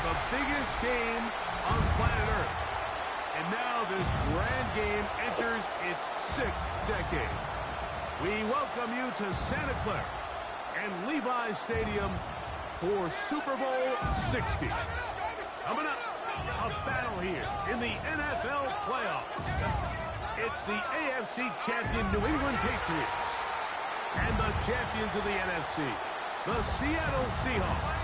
the biggest game on planet Earth. And now this grand game enters its 6th decade. We welcome you to Santa Clara and Levi's Stadium for Super Bowl 60. Coming up, a battle here in the NFL playoffs. It's the AFC champion New England Patriots and the champions of the NFC, the Seattle Seahawks.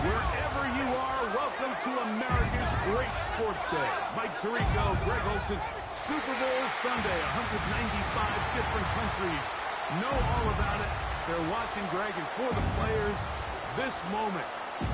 Wherever you are, welcome to America's great sports day. Mike Tirico, Greg Olson, Super Bowl Sunday, 195 different countries know all about it. They're watching, Greg, and for the players, this moment.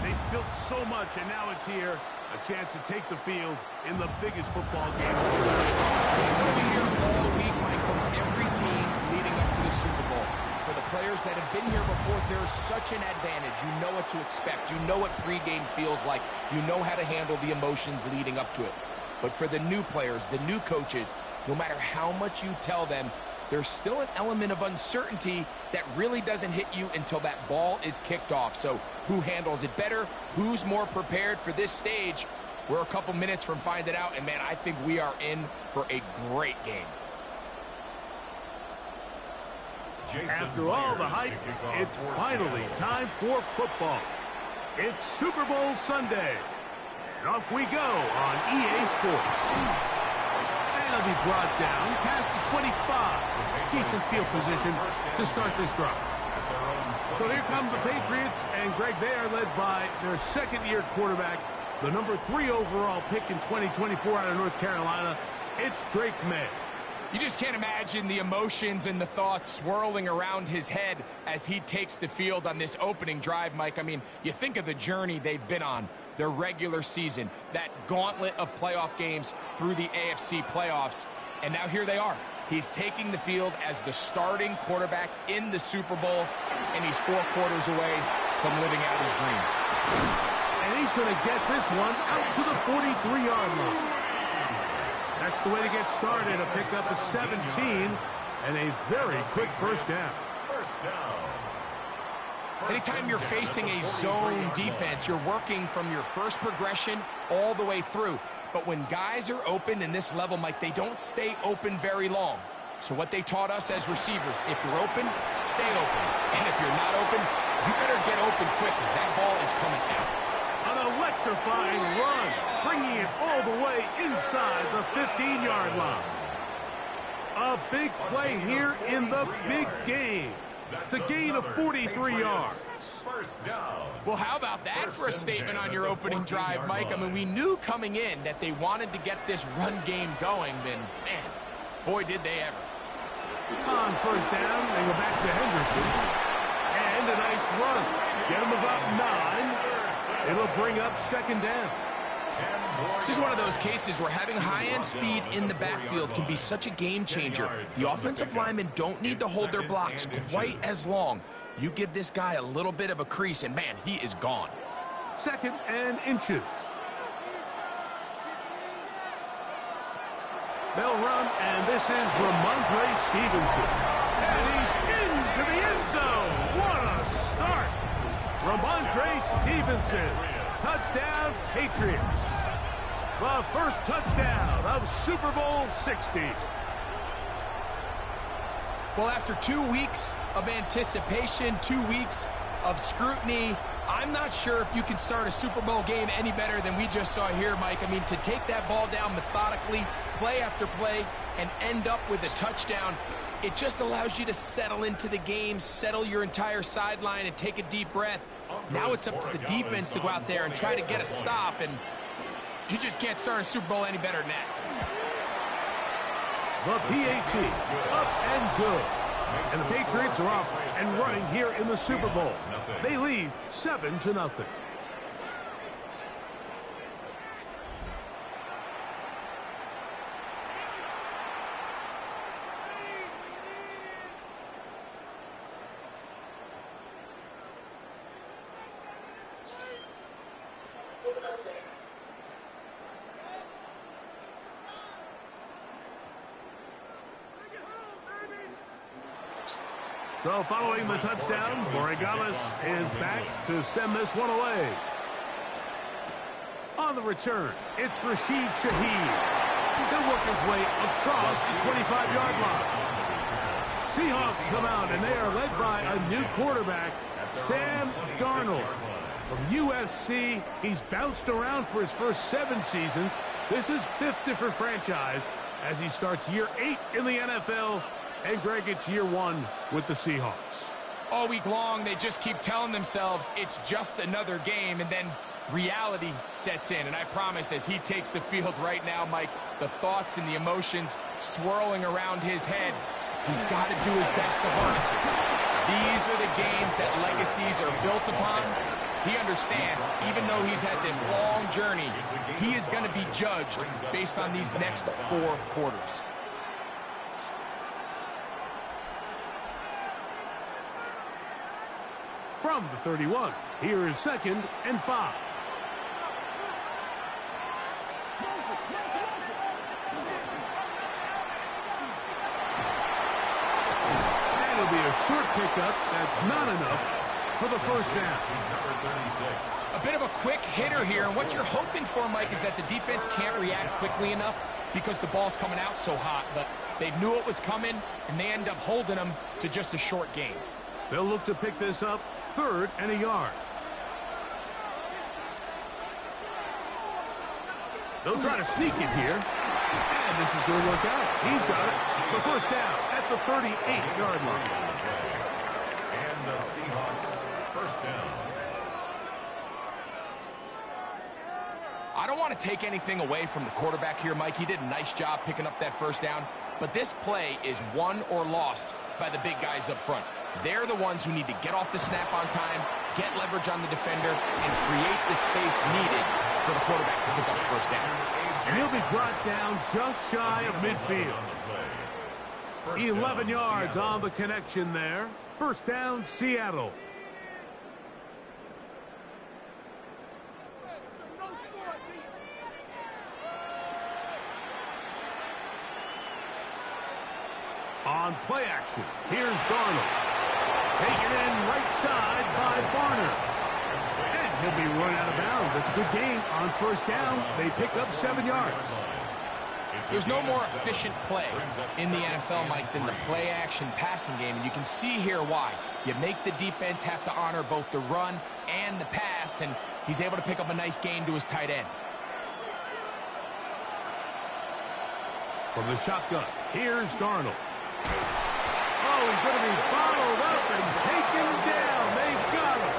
They've built so much, and now it's here. A chance to take the field in the biggest football game. We'll be here all week, Mike, from every team leading up to the Super Bowl. For the players that have been here before, there's such an advantage. You know what to expect. You know what pregame feels like. You know how to handle the emotions leading up to it. But for the new players, the new coaches, no matter how much you tell them, there's still an element of uncertainty that really doesn't hit you until that ball is kicked off. So who handles it better? Who's more prepared for this stage? We're a couple minutes from finding out, and man, I think we are in for a great game. After all the hype, it's finally time for football. It's Super Bowl Sunday, and off we go on EA Sports. And it'll be brought down past the 25. Decent field position to start this drive. So here comes the Patriots, and Greg, they are led by their second-year quarterback, the number 3 overall pick in 2024 out of North Carolina. It's Drake May. You just can't imagine the emotions and the thoughts swirling around his head as he takes the field on this opening drive, Mike. I mean, you think of the journey they've been on, their regular season, that gauntlet of playoff games through the AFC playoffs, and now here they are. He's taking the field as the starting quarterback in the Super Bowl, and he's 4 quarters away from living out his dream. And he's going to get this one out to the 43-yard line. That's the way to get started, a pickup of 17 and a very quick first down. Anytime you're facing a zone defense, you're working from your first progression all the way through. But when guys are open in this level, Mike, they don't stay open very long. So what they taught us as receivers, if you're open, stay open. And if you're not open, you better get open quick because that ball is coming out. An electrifying run, bringing it all the way inside the 15-yard line. A big play here in the big game. It's a gain of 43 yards. Well, how about that for a statement on your opening drive, Mike? I mean, we knew coming in that they wanted to get this run game going, and man, boy, did they ever. On first down, they go back to Henderson. And a nice run. Get him about 9. It'll bring up second down. This is one of those cases where having high-end speed in the backfield can be such a game changer. The offensive linemen don't need to hold their blocks quite as long. You give this guy a little bit of a crease, and man, he is gone. 2nd and inches. They'll run, and this is Ramondre Stevenson. And he's into the end zone. What a start. Ramondre Stevenson. Touchdown, Patriots. The first touchdown of Super Bowl 60. Well, after 2 weeks of anticipation, 2 weeks of scrutiny, I'm not sure if you can start a Super Bowl game any better than we just saw here, Mike. I mean, to take that ball down methodically, play after play, and end up with a touchdown, it just allows you to settle into the game, settle your entire sideline, and take a deep breath. Now it's up to the defense to go out there and try to get a stop, and you just can't start a Super Bowl any better than that. The PAT, up and good. And the Patriots are off and running here in the Super Bowl. They lead 7-0. So following the touchdown, Borregales is back to send this one away. On the return, it's Rashid Shaheed. He'll work his way across the 25-yard line. Seahawks come out, and they are led by a new quarterback, Sam Darnold. From USC, he's bounced around for his first 7 seasons. This is 5th different franchise as he starts year 8 in the NFL. And Greg, it's year 1 with the Seahawks. All week long, they just keep telling themselves it's just another game, and then reality sets in. And I promise, as he takes the field right now, Mike, the thoughts and the emotions swirling around his head, he's got to do his best to harness it. These are the games that legacies are built upon. He understands, even though he's had this long journey, he is going to be judged based on these next 4 quarters. From the 31, here is 2nd and 5. That'll be a short pickup. That's not enough for the first down. A bit of a quick hitter here, and what you're hoping for, Mike, is that the defense can't react quickly enough because the ball's coming out so hot, but they knew it was coming, and they end up holding them to just a short gain. They'll look to pick this up 3rd and a yard. They'll try to sneak it here. And this is going to work out. He's got it. The first down at the 38-yard line. And the Seahawks first down. I don't want to take anything away from the quarterback here, Mike. He did a nice job picking up that first down. But this play is won or lost by the big guys up front. They're the ones who need to get off the snap on time, get leverage on the defender, and create the space needed for the quarterback to pick up the first down. And he'll be brought down just shy of midfield. 11 yards on the connection there. First down, Seattle. On play action, here's Darnold. Taken in right side by Barner. And he'll be run out of bounds. That's a good gain on first down. They pick up 7 yards. There's no more efficient play in the NFL, Mike, than the play-action passing game. And you can see here why. You make the defense have to honor both the run and the pass, and he's able to pick up a nice gain to his tight end. From the shotgun, here's Darnold. Oh, he's going to be followed up and taken down. They've got him.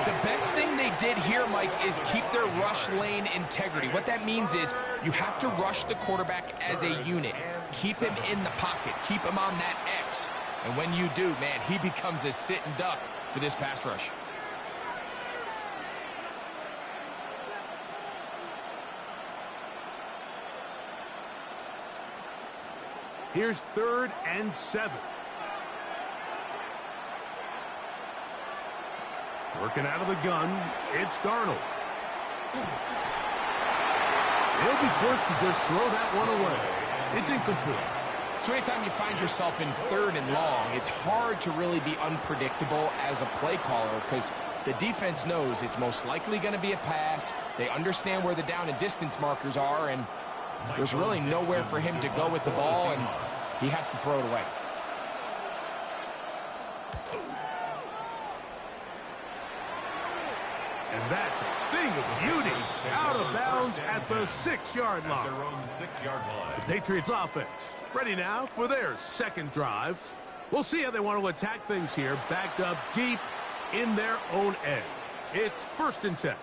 The best thing they did here, Mike, is keep their rush lane integrity. What that means is you have to rush the quarterback as a unit. Keep him in the pocket. Keep him on that X. And when you do, man, he becomes a sitting duck for this pass rush. Here's 3rd and 7. Working out of the gun, it's Darnold. He'll be forced to just throw that one away. It's incomplete. So anytime you find yourself in 3rd and long, it's hard to really be unpredictable as a play caller because the defense knows it's most likely going to be a pass. They understand where the down and distance markers are, and there's really nowhere for him to go with the ball, and he has to throw it away. And that's a thing of beauty. Out of bounds at the 6-yard line. The Patriots offense ready now for their 2nd drive. We'll see how they want to attack things here. Backed up deep in their own end. It's 1st and 10.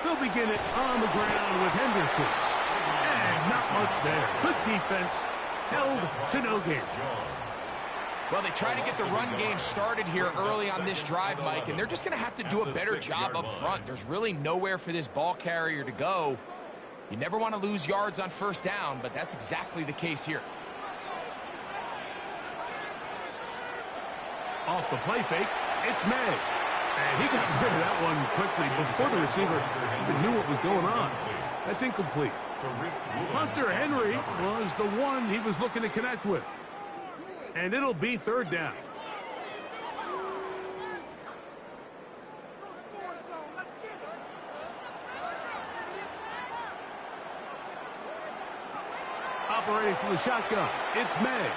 They'll begin it on the ground with Henderson. And not much there. Good defense. Held to no gain. Well, they try to get the run game started here early on this drive, Mike, and they're just going to have to do a better job up front. There's really nowhere for this ball carrier to go. You never want to lose yards on first down, but that's exactly the case here. Off the play fake, it's May. And he got rid of that one quickly before the receiver even knew what was going on. That's incomplete. Hunter Henry was the one he was looking to connect with. And it'll be third down. Operating from the shotgun, it's May.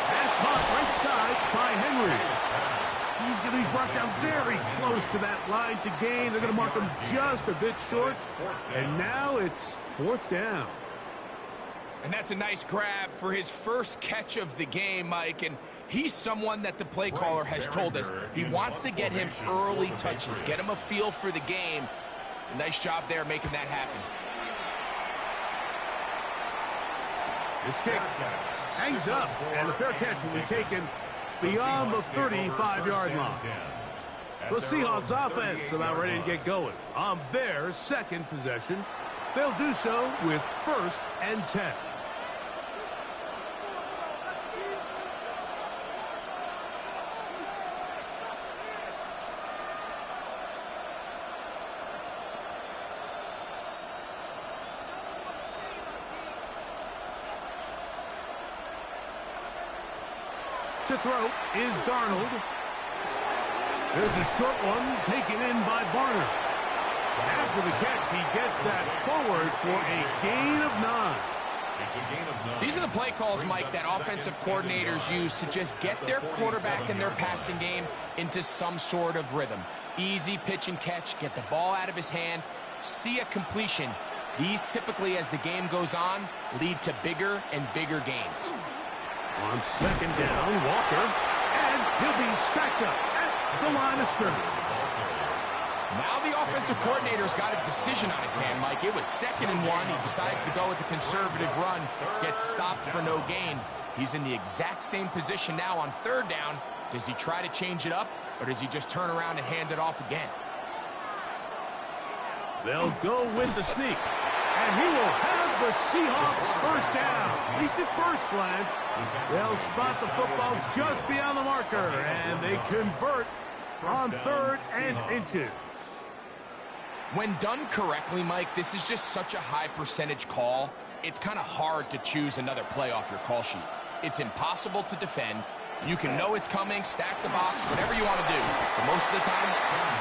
Pass caught right side by Henry. He's going to be brought down very close to that line to gain. They're going to mark him just a bit short. And now it's fourth down. And that's a nice grab for his first catch of the game, Mike. And he's someone that the play caller has told us he wants to get him early touches, get him a feel for the game. Nice job there making that happen. This kick hangs up, and the fair catch will be taken beyond the 35-yard line. The Seahawks offense about ready to get going on their second possession. They'll do so with 1st and 10. To throw is Darnold. There's a short one taken in by Barner. After the catch, he gets that forward for a gain of 9. It's a gain of 9. These are the play calls, Mike, that offensive coordinators use to just get their quarterback and their passing game into some sort of rhythm. Easy pitch and catch, get the ball out of his hand, see a completion. These typically, as the game goes on, lead to bigger and bigger gains. On second down, Walker, and he'll be stacked up at the line of scrimmage. Now the offensive coordinator's got a decision on his hand, Mike. It was 2nd and 1. He decides to go with a conservative run, gets stopped for no gain. He's in the exact same position now on 3rd down. Does he try to change it up, or does he just turn around and hand it off again? They'll go with the sneak, and he will have the Seahawks first down. At least at first glance, they'll spot the football just beyond the marker, and they convert on 3rd and inches. When done correctly, Mike, this is just such a high percentage call. It's kind of hard to choose another play off your call sheet. It's impossible to defend. You can know it's coming, stack the box, whatever you want to do. But most of the time,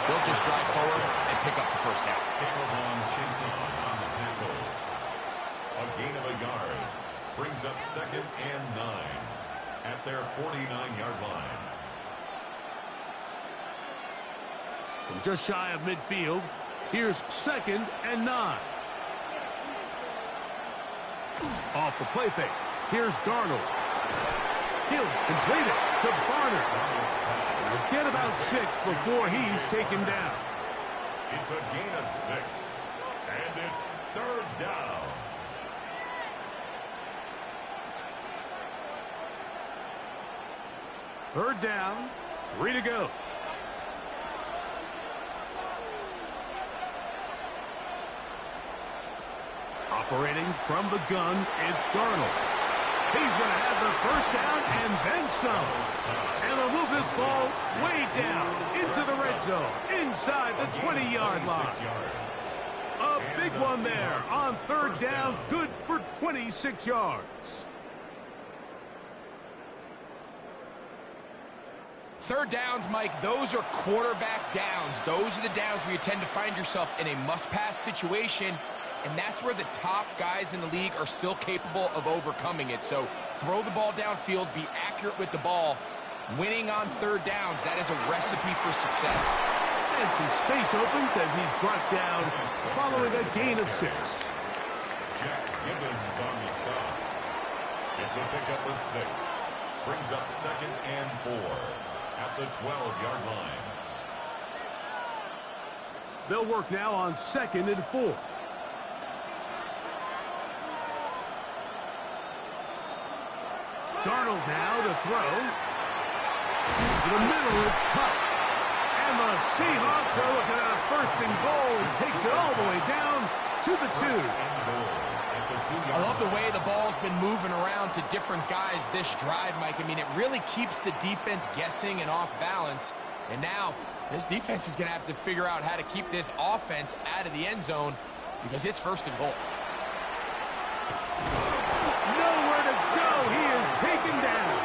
they'll just drive forward and pick up the first down. A gain of a yard brings up 2nd and 9 at their 49-yard line. From just shy of midfield, here's 2nd and 9. Off the play fake, here's Darnold. He'll complete it to Barner. He'll get about 6 before he's taken down. It's a gain of 6, and it's 3rd down. Third down, 3 to go. Operating from the gun, it's Darnold. He's going to have the first down and then some. And they'll move this ball way down into the red zone, inside the 20-yard line. A big one there on 3rd down, good for 26 yards. 3rd downs, Mike, those are quarterback downs. Those are the downs where you tend to find yourself in a must-pass situation, and that's where the top guys in the league are still capable of overcoming it. So throw the ball downfield, be accurate with the ball. Winning on 3rd downs, that is a recipe for success. And some space opens as he's brought down following a gain of 6. Jack Gibbons on the stop. It's a pickup of 6. Brings up 2nd and 4 at the 12-yard line. They'll work now on 2nd and 4. Darnold now to throw. To the middle, it's cut. And the Seahawks are looking at a 1st and goal. He takes it all the way down to the 2. I love the way the ball's been moving around to different guys this drive, Mike. I mean, it really keeps the defense guessing and off balance. And now this defense is going to have to figure out how to keep this offense out of the end zone because it's first and goal. Nowhere to go. He is taken down.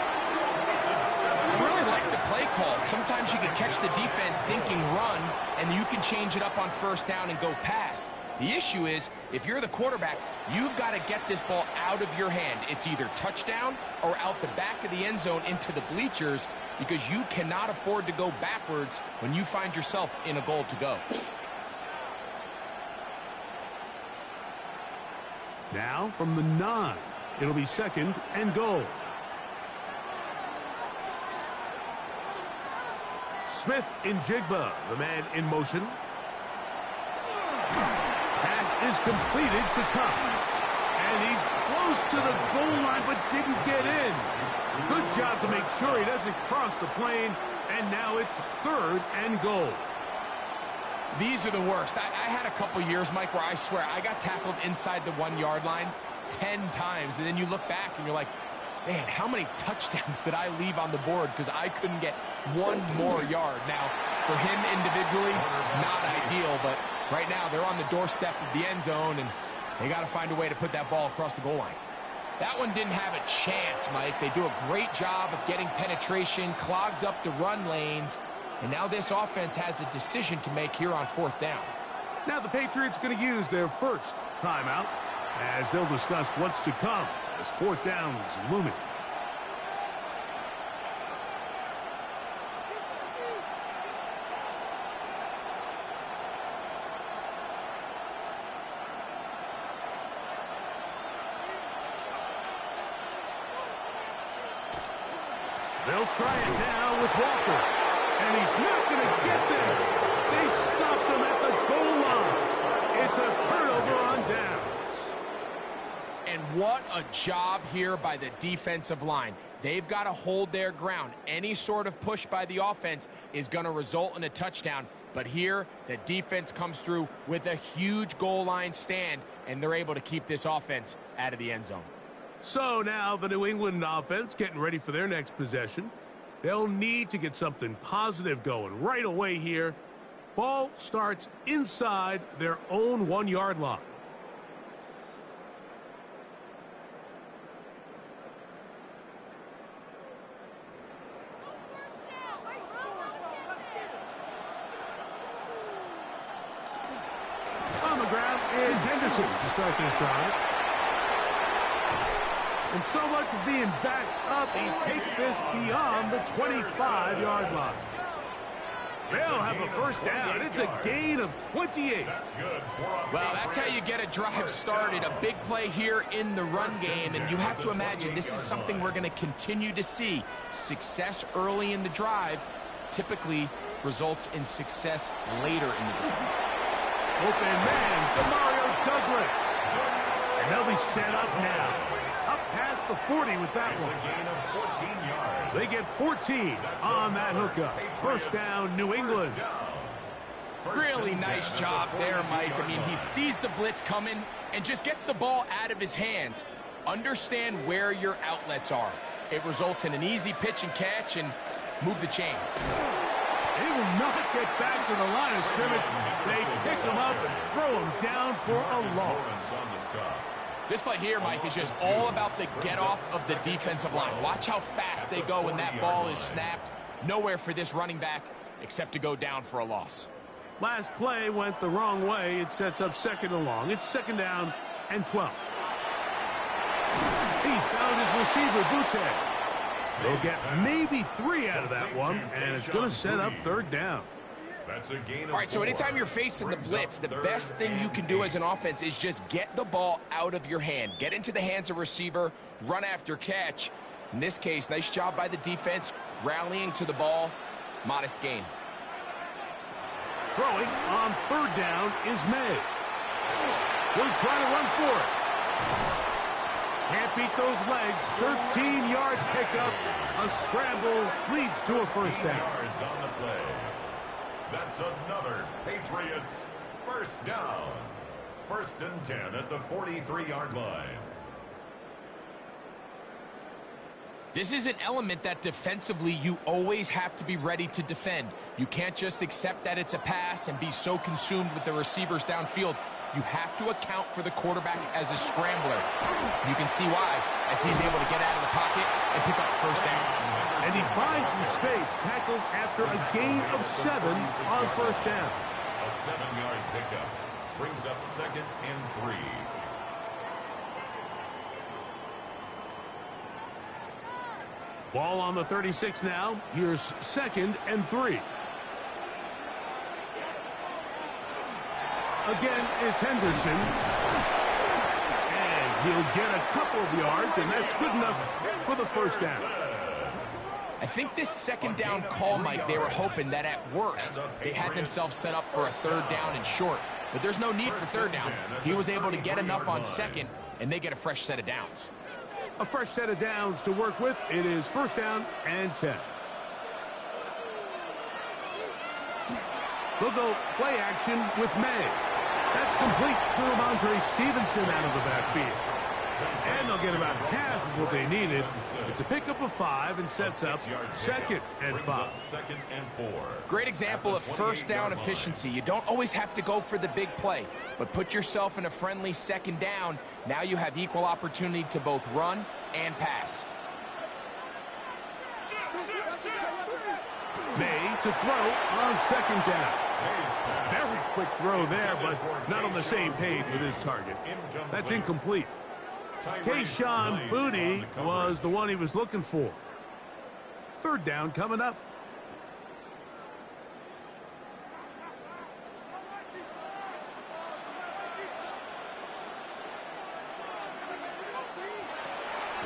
I really like the play call. Sometimes you can catch the defense thinking run, and you can change it up on first down and go pass. The issue is, if you're the quarterback, you've got to get this ball out of your hand. It's either touchdown or out the back of the end zone into the bleachers because you cannot afford to go backwards when you find yourself in a goal to go. Now from the 9, it'll be second and goal. Smith in Jigba, the man in motion. Pass is completed to Kupp. And he's close to the goal line but didn't get in. Good job to make sure he doesn't cross the plane. And now it's third and goal. These are the worst. I had a couple years, Mike, where I swear I got tackled inside the 1-yard line 10 times. And then you look back and you're like, man, how many touchdowns did I leave on the board because I couldn't get one more yard? Now, for him individually, not ideal, but right now they're on the doorstep of the end zone, and they got to find a way to put that ball across the goal line. That one didn't have a chance, Mike. They do a great job of getting penetration, clogged up the run lanes, and now this offense has a decision to make here on fourth down. Now the Patriots going to use their first timeout as they'll discuss what's to come as fourth down is looming. They'll try it now with Walker. And he's not going to get there. They stopped him at the goal line. It's a turnover on downs. And what a job here by the defensive line. They've got to hold their ground. Any sort of push by the offense is going to result in a touchdown. But here, the defense comes through with a huge goal line stand, and they're able to keep this offense out of the end zone. So now the New England offense getting ready for their next possession. They'll need to get something positive going right away here. Ball starts inside their own 1-yard line. On the ground is Henderson to start this drive. And so much for being backed up, he takes this beyond the 25-yard line. They'll have a first down. It's a gain of 28. That's good. Well, that's how you get a drive started. A big play here in the run game, and you have to imagine this is something we're going to continue to see. Success early in the drive typically results in success later in the drive. Open man, Demario Douglas. And they'll be set up now. Up past the 40 with that one. A gain of 14 yards. They get 14 on that hookup. First down, New England. Really nice job there, Mike. I mean, he sees the blitz coming and just gets the ball out of his hands. Understand where your outlets are. It results in an easy pitch and catch and move the chains. They will not get back to the line of scrimmage. They pick him up and throw him down for a loss. This play here, Mike, is just all about the get-off of the defensive line. Watch how fast they go when that ball is snapped. Nowhere for this running back except to go down for a loss. Last play went the wrong way. It sets up second and long. It's second down and 12. He's found his receiver, Butte. They'll get maybe 3 out of that one, and it's going to set up third down. All right, so anytime you're facing the blitz, the best thing you can do as an offense is just get the ball out of your hand. Get into the hands of receiver, run after catch. In this case, nice job by the defense, rallying to the ball. Modest gain. Throwing on third down is May. We'll try to run for it. Can't beat those legs. 13-yard pickup. A scramble leads to a first down. Yards on the play. That's another Patriots first down. First and 10 at the 43-yard line. This is an element that defensively you always have to be ready to defend. You can't just accept that it's a pass and be so consumed with the receivers downfield. You have to account for the quarterback as a scrambler. You can see why, as he's able to get out of the pocket and pick up first down. And he finds some space, tackled after a gain of 7 on first down. A 7-yard pickup brings up 2nd and 3. Ball on the 36 now. Here's 2nd and 3. Again, it's Henderson. And he'll get a couple of yards, and that's good enough for the first down. I think this 2nd down call, Mike, they were hoping that at worst they had themselves set up for a 3rd down and short. But there's no need for 3rd down. He was able to get enough on 2nd, and they get a fresh set of downs. A fresh set of downs to work with. It is 1st down and 10. They'll go play action with May. That's complete to Ramondre Stevenson out of the backfield. And they'll get about half of what they needed. It's a pickup of 5 and sets up 2nd and 5. 2nd and 4. Great example of first down efficiency. You don't always have to go for the big play, but put yourself in a friendly 2nd down. Now you have equal opportunity to both run and pass. May to throw on 2nd down. Very quick throw there, but not on the same page with his target. That's incomplete. Kayshon Boutte was the one he was looking for. 3rd down coming up.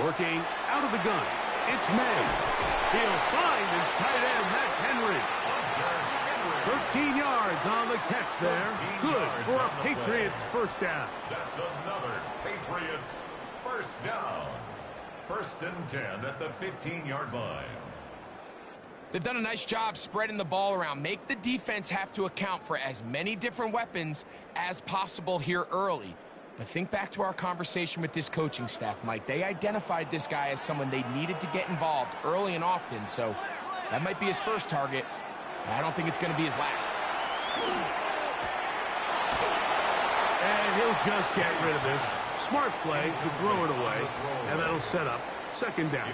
Working out of the gun. It's May. He'll find his tight end. That's Henry. 13 yards on the catch there. Good for a Patriots first down. That's another Patriots first down. 1st and 10 at the 15-yard line. They've done a nice job spreading the ball around. Make the defense have to account for as many different weapons as possible here early. But think back to our conversation with this coaching staff, Mike. They identified this guy as someone they needed to get involved early and often, so that might be his first target. I don't think it's going to be his last. And he'll just get rid of this. Smart play to throw it away, and that'll set up 2nd down.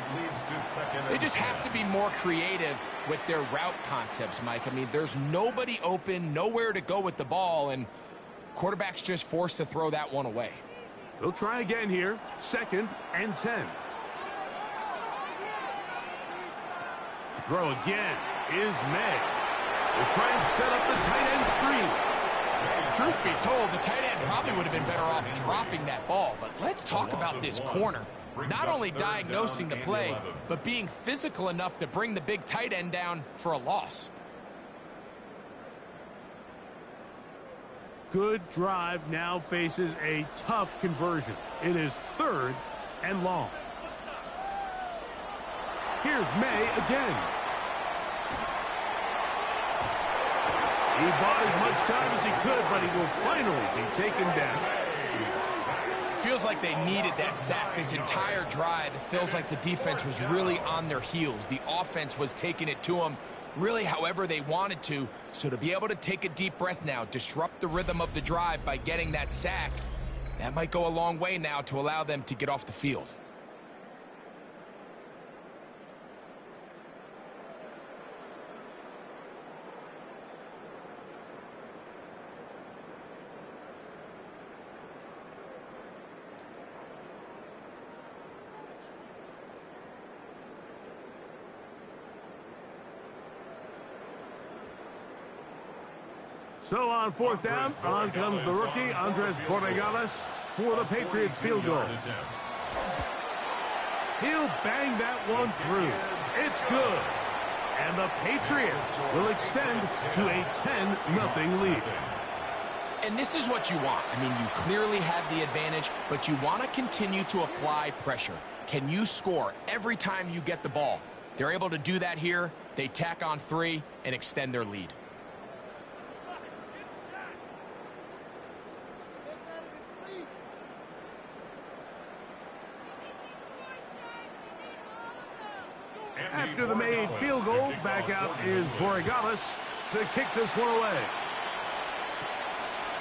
They just have to be more creative with their route concepts, Mike. I mean, there's nobody open, nowhere to go with the ball, and quarterback's just forced to throw that one away. They'll try again here. 2nd and 10. To throw again is May. They'll try and set up the tight end screen. Truth be told, the tight end probably would have been better off dropping that ball. But let's talk about this corner. Not only diagnosing the play, but being physical enough to bring the big tight end down for a loss. Good drive now faces a tough conversion. It is 3rd and long. Here's May again. He bought as much time as he could, but he will finally be taken down. Feels like they needed that sack this entire drive. It feels like the defense was really on their heels. The offense was taking it to them really however they wanted to. So to be able to take a deep breath now, disrupt the rhythm of the drive by getting that sack, that might go a long way now to allow them to get off the field. So on 4th down, on comes the rookie, Andres Borregales, for the Patriots field goal. He'll bang that one through. It's good. And the Patriots will extend to a 10-0 lead. And this is what you want. I mean, you clearly have the advantage, but you want to continue to apply pressure. Can you score every time you get the ball? They're able to do that here. They tack on 3 and extend their lead. After the made field goal, back out is Borregales to kick this one away.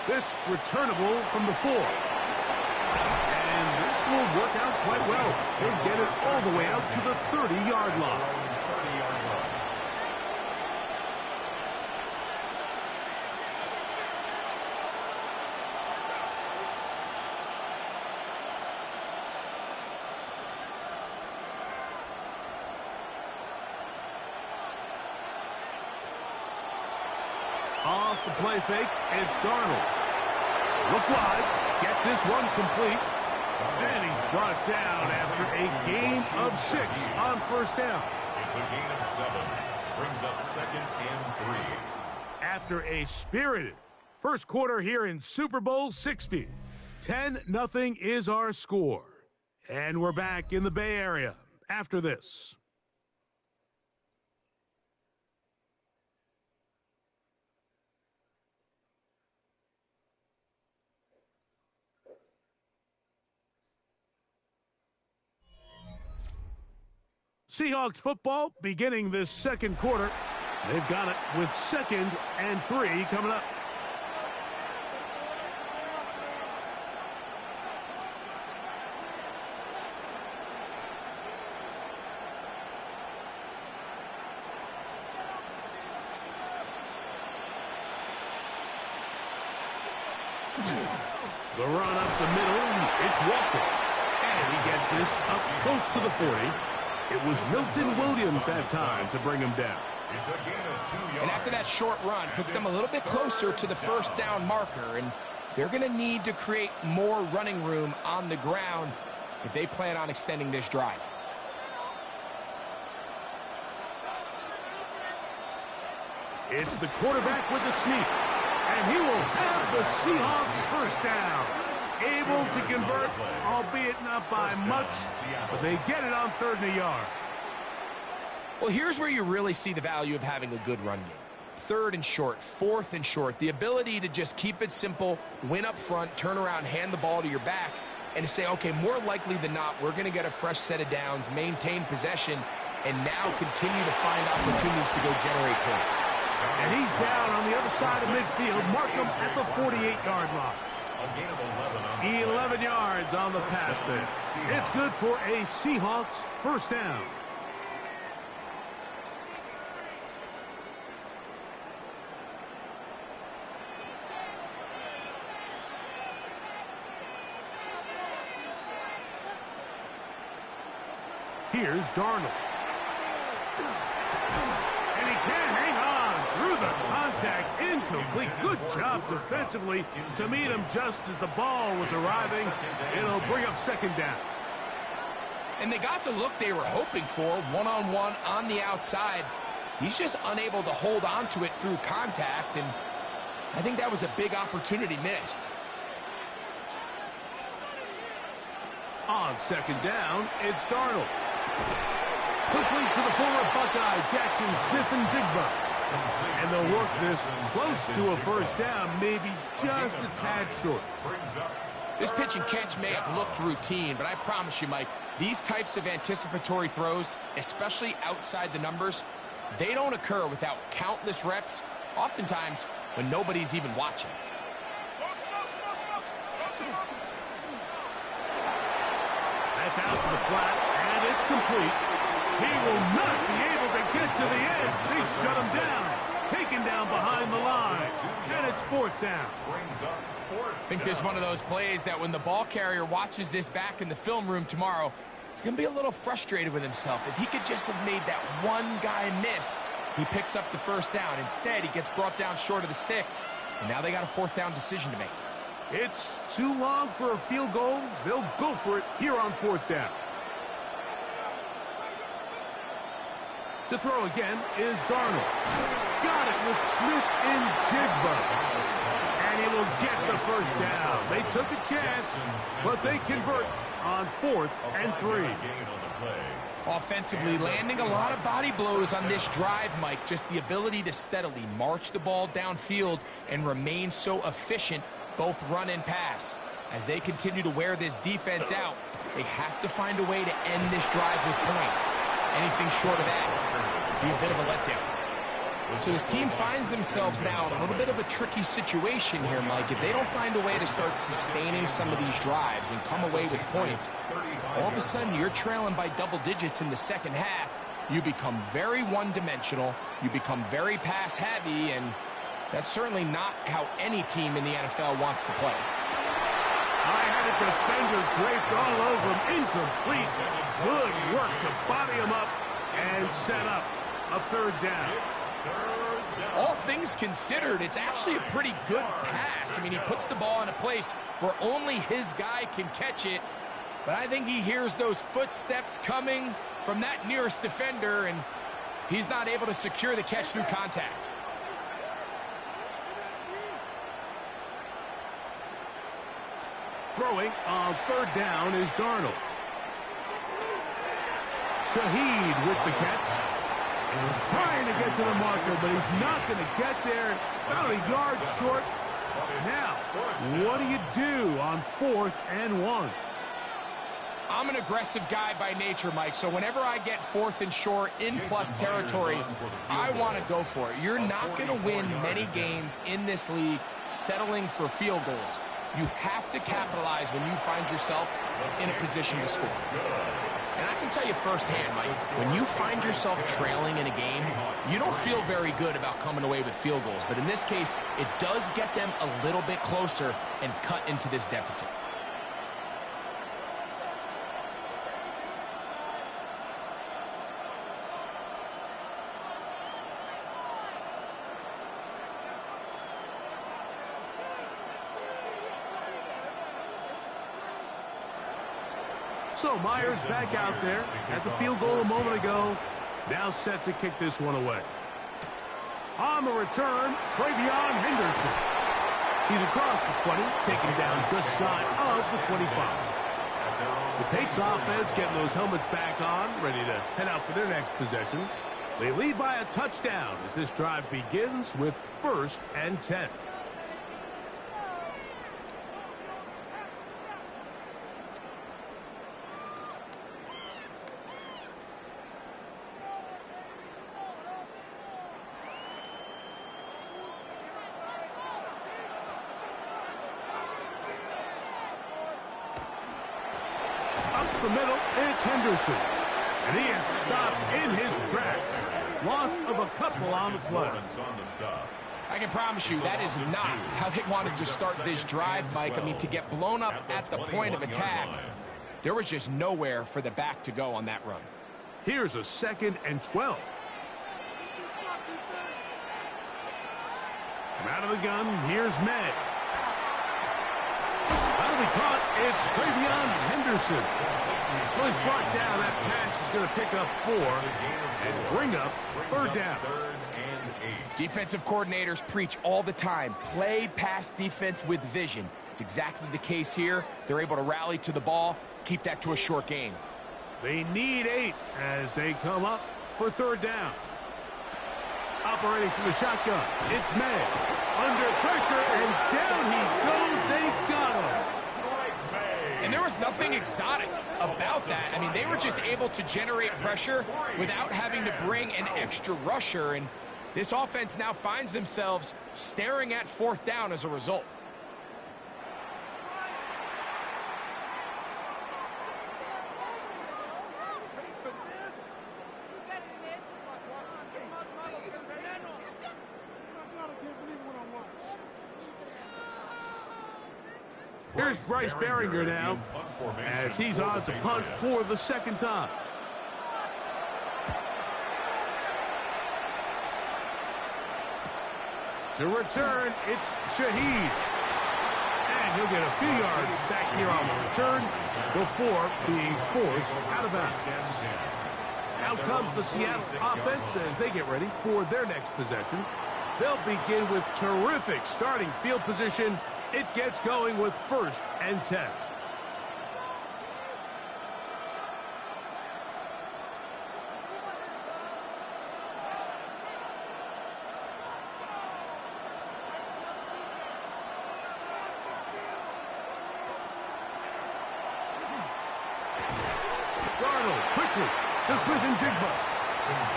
This returnable from the 4. And this will work out quite well. He'll get it all the way out to the 30-yard line. Off the play fake, it's Darnold. Look wide, get this one complete. And he's brought down after a gain of 6 on first down. It's a gain of 7. Brings up 2nd and 3. After a spirited first quarter here in Super Bowl 60. 10-0 is our score. And we're back in the Bay Area after this. Seahawks football beginning this second quarter. They've got it with 2nd and 3 coming up. The run up the middle, it's Walker. And he gets this up close to the 40. It was Milton Williams that time to bring him down. It's a gain of 2 yards. And after that short run, puts them a little bit closer to the first down marker. And they're going to need to create more running room on the ground if they plan on extending this drive. It's the quarterback with the sneak. And he will have the Seahawks first down. Able to convert, albeit not by much, but they get it on 3rd and a yard. Well, here's where you really see the value of having a good run game. 3rd and short, 4th and short. The ability to just keep it simple, win up front, turn around, hand the ball to your back, and to say, okay, more likely than not, we're going to get a fresh set of downs, maintain possession, and now continue to find opportunities to go generate points. And he's down on the other side of midfield. Mark him at the 48-yard line. A gain of 11 yards on the pass there. It's good for a Seahawks first down. Here's Darnold. And he can't hang on through the contact. Incomplete. Good job defensively to meet him just as the ball was arriving. It'll bring up 2nd down. And they got the look they were hoping for, one-on-one on the outside. He's just unable to hold on to it through contact, and I think that was a big opportunity missed. On 2nd down, it's Darnold. Complete to the former Buckeye, Jackson Smith-Njigba. And they'll work this close to a first down, maybe just a tad short. This pitch and catch may have looked routine, but I promise you, Mike, these types of anticipatory throws, especially outside the numbers, they don't occur without countless reps, oftentimes when nobody's even watching. That's out to the flat, and it's complete. He will not be able to get to the edge. They shut him down. Taken down behind the line. And it's 4th down. I think this is one of those plays that when the ball carrier watches this back in the film room tomorrow, he's going to be a little frustrated with himself. If he could just have made that one guy miss, he picks up the first down. Instead, he gets brought down short of the sticks, and now they got a 4th down decision to make. It's too long for a field goal. They'll go for it here on 4th down. To throw again is Darnold. Got it with Smith-Njigba. And he will get the first down. They took a chance, but they convert on 4th and 3. Offensively, landing a lot of body blows on this drive, Mike. Just the ability to steadily march the ball downfield and remain so efficient, both run and pass. As they continue to wear this defense out, they have to find a way to end this drive with points. Anything short of that would be a bit of a letdown. So this team finds themselves now in a little bit of a tricky situation here, Mike. If they don't find a way to start sustaining some of these drives and come away with points, all of a sudden you're trailing by double digits in the second half. You become very one-dimensional. You become very pass-heavy, and that's certainly not how any team in the NFL wants to play. I had a defender draped all over him. Incomplete. Good work to body him up and set up a third down. All things considered, it's actually a pretty good pass. I mean, he puts the ball in a place where only his guy can catch it. But I think he hears those footsteps coming from that nearest defender, and he's not able to secure the catch through contact. Throwing on third down is Darnold. Shaheed with the catch. He's trying to get to the marker, but he's not going to get there. About a yard short. Now, what do you do on 4th and 1? I'm an aggressive guy by nature, Mike, so whenever I get 4th and short in plus territory, I want to go for it. You're not going to win many games in this league settling for field goals. You have to capitalize when you find yourself in a position to score. And I can tell you firsthand, Mike, when you find yourself trailing in a game, you don't feel very good about coming away with field goals. But in this case, it does get them a little bit closer and cut into this deficit. So Myers back out there at the field goal a moment ago. Now set to kick this one away. On the return, TreVeyon Henderson. He's across the 20, taken down just shy of the 25. The Patriots offense getting those helmets back on, ready to head out for their next possession. They lead by a touchdown as this drive begins with 1st and 10. The middle, it's Henderson. And he is stopped in his tracks. Loss of a couple on the play. I can promise you that is not how they wanted to start this drive, Mike. I mean, to get blown up at the point of attack, there was just nowhere for the back to go on that run. Here's a 2nd and 12. Out of the gun, here's May. That'll be caught. It's TreVeyon Henderson. So he's brought down. That pass is going to pick up 4 and bring up 3rd down. Defensive coordinators preach all the time, play pass defense with vision. It's exactly the case here. They're able to rally to the ball, keep that to a short game. They need 8 as they come up for 3rd down. Operating from the shotgun, it's May. Under pressure, and down he goes. They got him. And there was nothing exotic about that. I mean, they were just able to generate pressure without having to bring an extra rusher. And this offense now finds themselves staring at 4th down as a result. Here's Bryce Baringer now as he's on to punt for the 2nd time. To return, it's Shaheed. And he'll get a few yards back here on the return before being forced out of bounds. Out comes the Seattle offense as they get ready for their next possession. They'll begin with terrific starting field position. It gets going with 1st and 10. Darnold quickly to Smith-Njigba.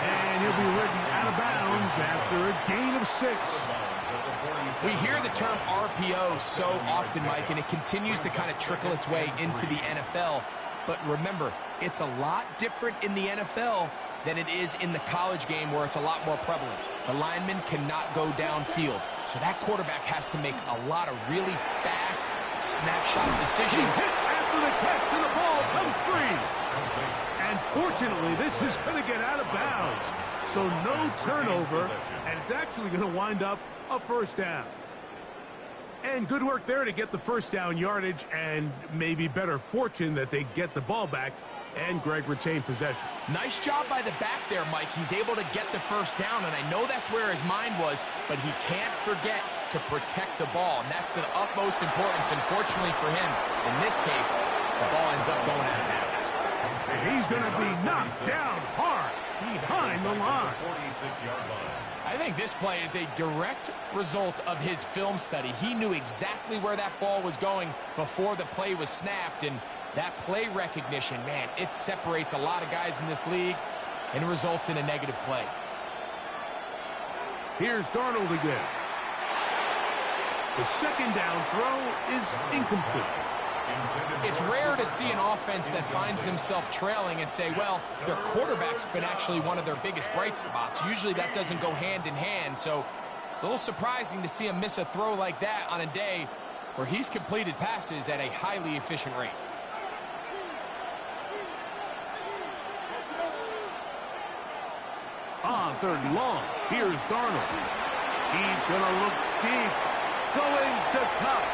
And he'll be ridden out of bounds after a gain of 6. We hear the term RPO so often, Mike, and it continues to kind of trickle its way into the NFL. But remember, it's a lot different in the NFL than it is in the college game where it's a lot more prevalent. The lineman cannot go downfield. So that quarterback has to make a lot of really fast snapshot decisions. He's hit after the catch and the ball comes free. And fortunately, this is going to get out of bounds. So no turnover, and it's actually going to wind up a first down. And good work there to get the first down yardage, and maybe better fortune that they get the ball back and Greg retained possession. Nice job by the back there, Mike. He's able to get the first down, and I know that's where his mind was, but he can't forget to protect the ball, and that's the utmost importance. Unfortunately for him, in this case, the ball ends up going out of bounds. And he's going to be knocked down hard behind the line. 46-yard line. I think this play is a direct result of his film study. He knew exactly where that ball was going before the play was snapped, and that play recognition, man, it separates a lot of guys in this league and results in a negative play. Here's Darnold again. The second down throw is incomplete. It's rare to see an offense that finds themselves trailing and say, well, their quarterback's been actually one of their biggest bright spots. Usually that doesn't go hand in hand, so it's a little surprising to see him miss a throw like that on a day where he's completed passes at a highly efficient rate. On third and long, here's Darnold. He's going to look deep, going to Kupp.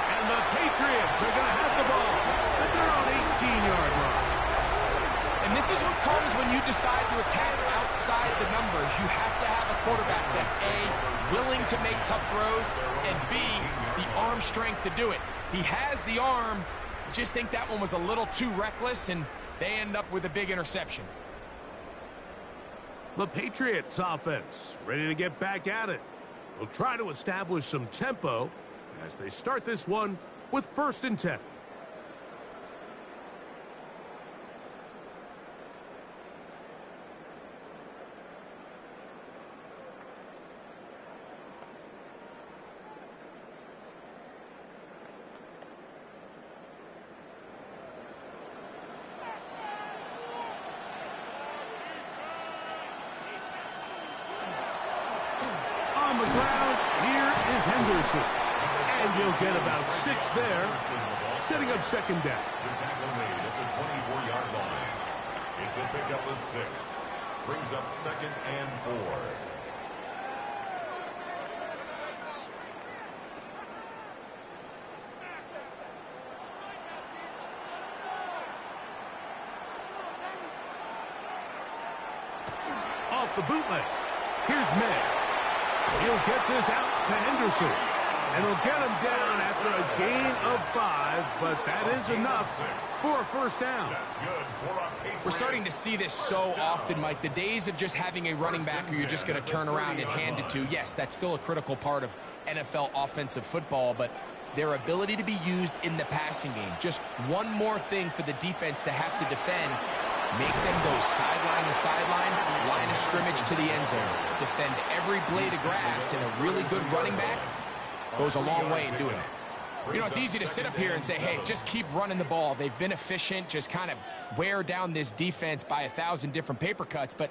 And the Patriots are going to have the ball at their own 18-yard line. And this is what comes when you decide to attack outside the numbers. You have to have a quarterback that's A, willing to make tough throws, and B, the arm strength to do it. He has the arm. I just think that one was a little too reckless, and they end up with a big interception. The Patriots offense ready to get back at it. They'll try to establish some tempo as they start this one with 1st and 10. On the ground, here is Henderson. And you'll get about 6 there, setting up second down. The tackle made at the 24-yard line. It's a pickup of 6. Brings up 2nd and 4. Off the bootleg. Here's May. He'll get this out to Henderson. And he'll get him down after a gain of 5, but that is enough for a first down. That's good for a Patriots. We're starting to see this so often, Mike. The days of just having a running back who you're just going to turn around and hand it to, yes, that's still a critical part of NFL offensive football, but their ability to be used in the passing game, just one more thing for the defense to have to defend. Make them go sideline to sideline, line of scrimmage to the end zone. Defend every blade of grass, and a really good running back goes a long way in doing it. You know, it's easy to sit up here and say, hey, just keep running the ball. They've been efficient, just kind of wear down this defense by 1,000 different paper cuts. But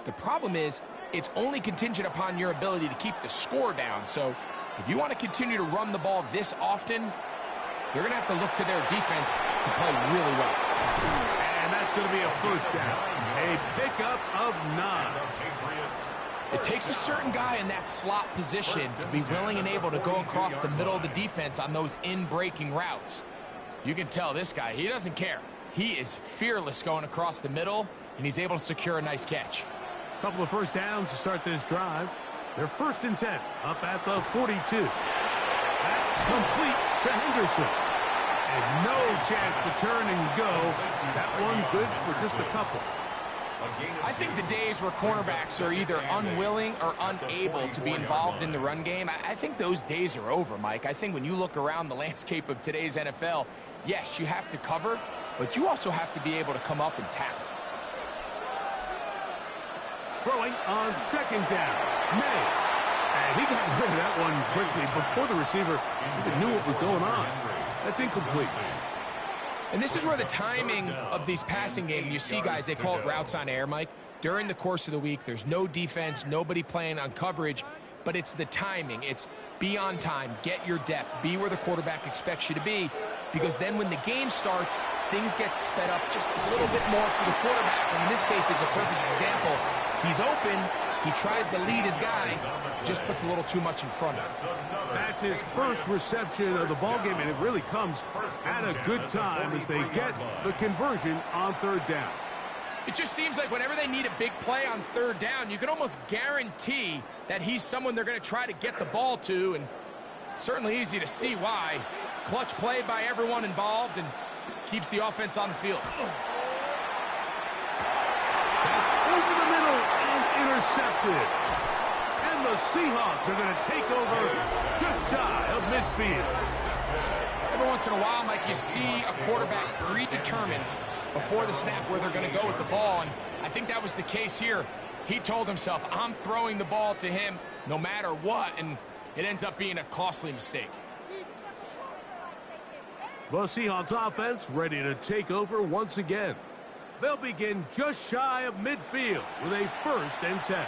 the problem is, it's only contingent upon your ability to keep the score down. So if you want to continue to run the ball this often, you're going to have to look to their defense to play really well. And that's going to be a first down. A pickup of 9. It takes a certain guy in that slot position to be willing and able to go across the middle of the defense on those in-breaking routes. You can tell this guy, he doesn't care. He is fearless going across the middle, and he's able to secure a nice catch. Couple of first downs to start this drive. They're 1st and 10, up at the 42. That's complete to Henderson. And no chance to turn and go. That one good for just a couple. I think the days where cornerbacks are either unwilling or unable to be involved in the run game, I think those days are over, Mike. I think when you look around the landscape of today's NFL, yes, you have to cover, but you also have to be able to come up and tackle. throwing on second down. May. And he got rid of that one quickly before the receiver even knew what was going on. That's incomplete. And this is where the timing of these passing games, you see guys, they call it routes on air, Mike. During the course of the week, there's no defense, nobody playing on coverage, but it's the timing. It's be on time, get your depth, be where the quarterback expects you to be, because then when the game starts, things get sped up just a little bit more for the quarterback. And in this case, it's a perfect example. He's open, he tries to lead his guy, just puts a little too much in front of him. That's his first reception of the ballgame, and it really comes at a good time as they get the conversion on third down. It just seems like whenever they need a big play on third down, you can almost guarantee that he's someone they're going to try to get the ball to, and certainly easy to see why. Clutch play by everyone involved and keeps the offense on the field. That's over the middle and intercepted. And the Seahawks are going to take over just shy of midfield. Every once in a while, Mike, you see a quarterback predetermined before the snap where they're going to go with the ball, and I think that was the case here. He told himself, I'm throwing the ball to him no matter what, and it ends up being a costly mistake. The Seahawks offense ready to take over once again. They'll begin just shy of midfield with a 1st and 10.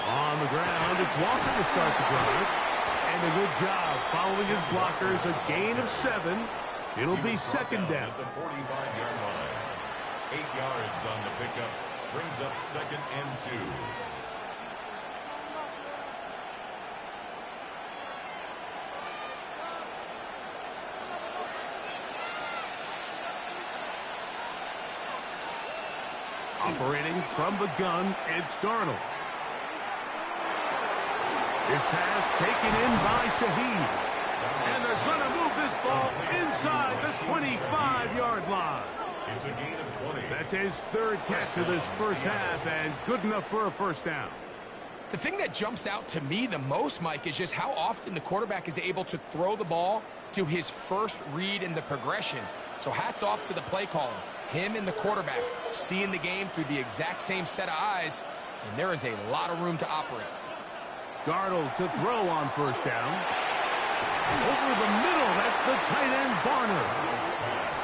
On the ground, it's Walker to start the drive. And a good job following his blockers. A gain of 7. It'll be second down. At the 45-yard line. 8 yards on the pickup. Brings up 2nd and 2. Operating from the gun, it's Darnold. His pass taken in by Shaheed. And they're going to move this ball inside the 25-yard line. It's a gain of 20. That's his 3rd catch of this first half, and good enough for a 1st down. The thing that jumps out to me the most, Mike, is just how often the quarterback is able to throw the ball to his first read in the progression. So hats off to the play caller. Him and the quarterback seeing the game through the exact same set of eyes, and there is a lot of room to operate. Darnold to throw on 1st down. Over the middle, that's the tight end, Barner.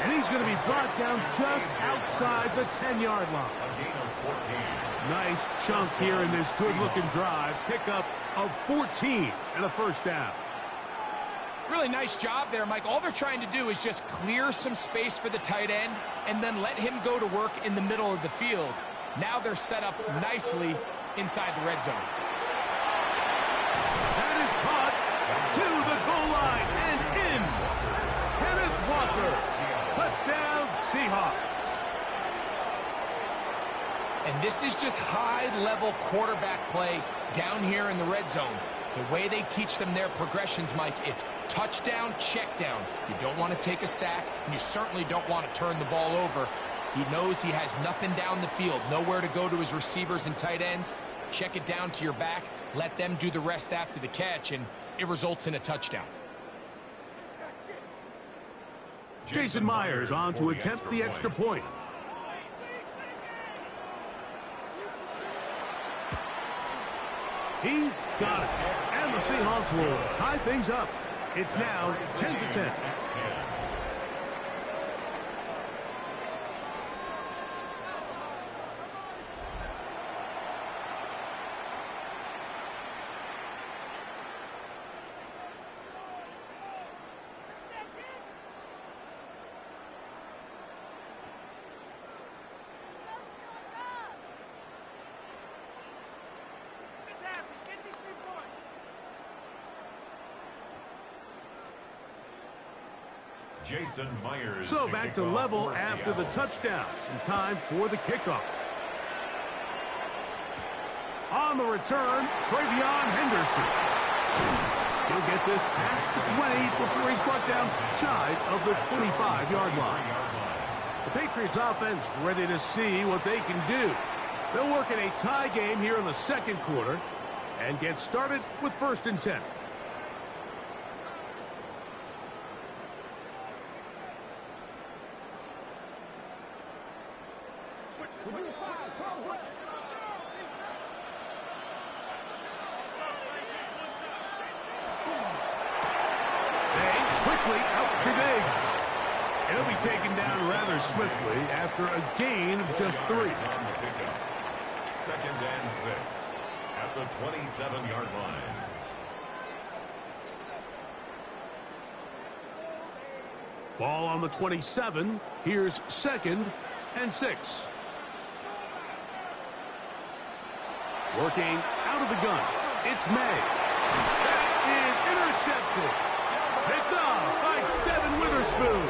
And he's going to be brought down just outside the 10-yard line. A gain of 14. Nice chunk here in this good-looking drive. Pickup of 14 and a 1st down. Really nice job there, Mike. All they're trying to do is just clear some space for the tight end and then let him go to work in the middle of the field. Now they're set up nicely inside the red zone. That is caught to the goal line and in. Kenneth Walker. Touchdown, Seahawks. And this is just high-level quarterback play down here in the red zone. The way they teach them their progressions, Mike, it's touchdown, check down. You don't want to take a sack, and you certainly don't want to turn the ball over. He knows he has nothing down the field, nowhere to go to his receivers and tight ends. Check it down to your back, let them do the rest after the catch, and it results in a touchdown. Jason Myers on to attempt the extra point. He's got it. And the Seahawks will tie things up. It's now 10-10. Jason Myers. So back to level after the touchdown. And time for the kickoff. On the return, Travion Henderson. He'll get this past the 20 before he's brought down shy of the 25-yard line. The Patriots offense ready to see what they can do. They'll work in a tie game here in the second quarter and get started with 1st and 10. He'll be taken down rather swiftly after a gain of just 3. 2nd and 6 at the 27-yard line. Ball on the 27. Here's 2nd and 6. Working out of the gun. It's May. That is intercepted. Picked off by Devin Witherspoon.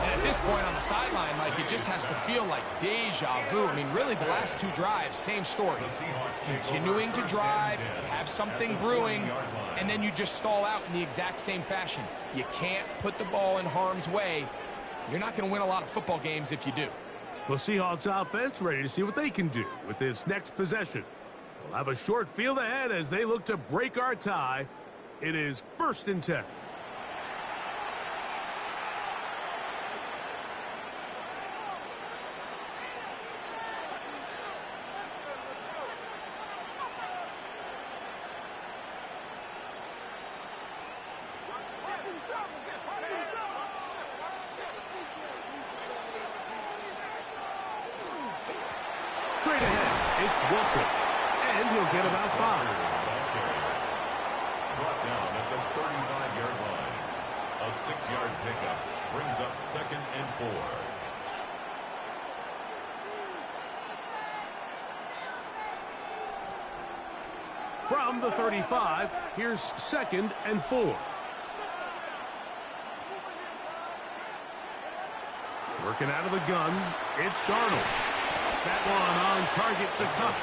And at this point on the sideline, Mike, it just has to feel like deja vu. I mean, really, the last 2 drives, same story. Continuing to drive, have something brewing, and then you just stall out in the exact same fashion. You can't put the ball in harm's way. You're not going to win a lot of football games if you do. The Seahawks offense ready to see what they can do with this next possession. They'll have a short field ahead as they look to break our tie. It is 1st and 10. Straight ahead, it's Walker, and he'll get about 5. Brought down at the 35-yard line. A 6-yard pickup brings up 2nd and 4. From the 35, here's 2nd and 4. Working out of the gun, it's Darnold. That one on target to Kupp.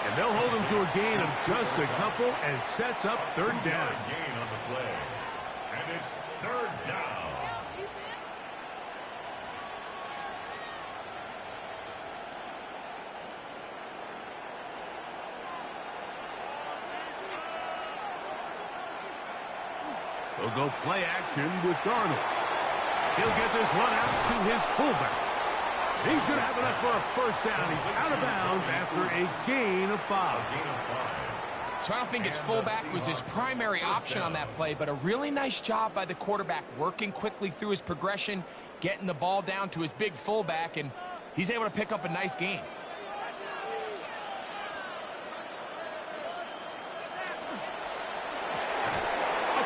And they'll hold him to a gain of just a couple and sets up 3rd down. Gain on the play. And it's 3rd down. They'll go play action with Darnold. He'll get this one out to his fullback. He's going to have enough for a 1st down. He's out of bounds after a gain of 5. So I don't think his fullback was his primary option on that play, but a really nice job by the quarterback working quickly through his progression, getting the ball down to his big fullback, and he's able to pick up a nice gain.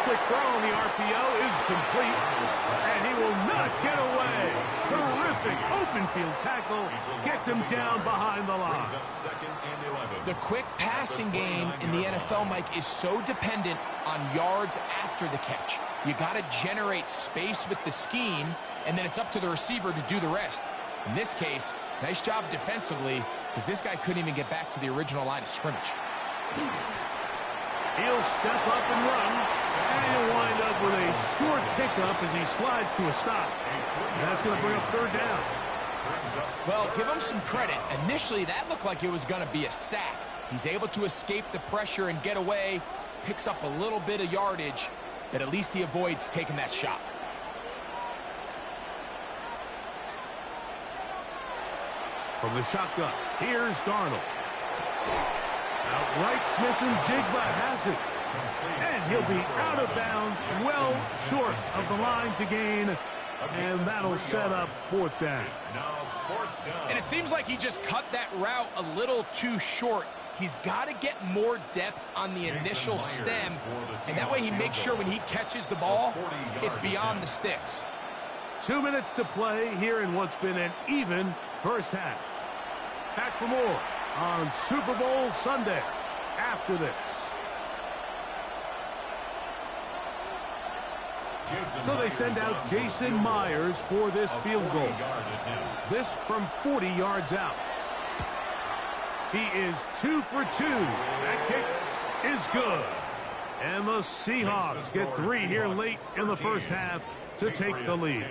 Quick throw on the RPO is complete, and he will not get away. Terrific open field tackle gets him down behind the line. The quick passing game in the NFL, Mike, is so dependent on yards after the catch. You got to generate space with the scheme, and then it's up to the receiver to do the rest. In this case, nice job defensively, because this guy couldn't even get back to the original line of scrimmage. He'll step up and run, and he'll wind up with a short pickup as he slides to a stop. And that's going to bring up 3rd down. Well, give him some credit. Initially, that looked like it was going to be a sack. He's able to escape the pressure and get away, picks up a little bit of yardage, but at least he avoids taking that shot. From the shotgun, here's Darnold. Outright Smith and Jigba has it. And he'll be out of bounds, well short of the line to gain. And that'll set up 4th down. And it seems like he just cut that route a little too short. He's got to get more depth on the initial stem. And that way he makes sure when he catches the ball, it's beyond the sticks. 2 minutes to play here in what's been an even first half. Back for more on Super Bowl Sunday after this. So they send out Jason Myers for this field goal. This from 40 yards out. He is 2 for 2. That kick is good. And the Seahawks get 3 here late in the first half to take the lead.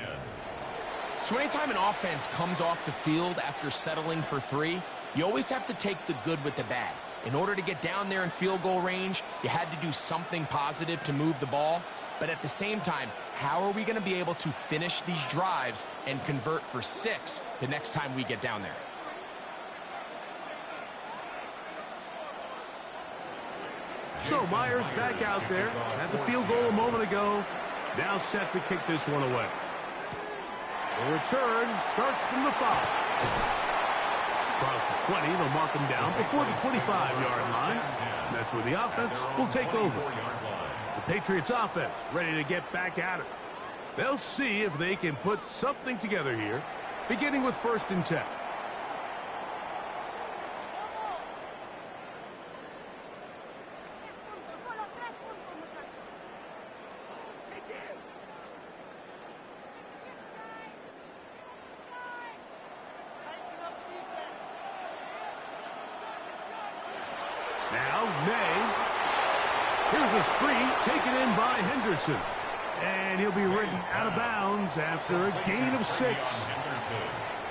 So anytime an offense comes off the field after settling for 3, you always have to take the good with the bad. In order to get down there in field goal range, you had to do something positive to move the ball. But at the same time, how are we going to be able to finish these drives and convert for 6 the next time we get down there? So Myers back out there. Had the field goal a moment ago. Now set to kick this one away. The return starts from the 5. Across the 20, they'll mark him down before the 25-yard line. And that's where the offense will take over. The Patriots offense ready to get back at it. They'll see if they can put something together here, beginning with 1st and 10. Now, May. Here's a screen taken in by Henderson. And he'll be written out of bounds after a gain of 6.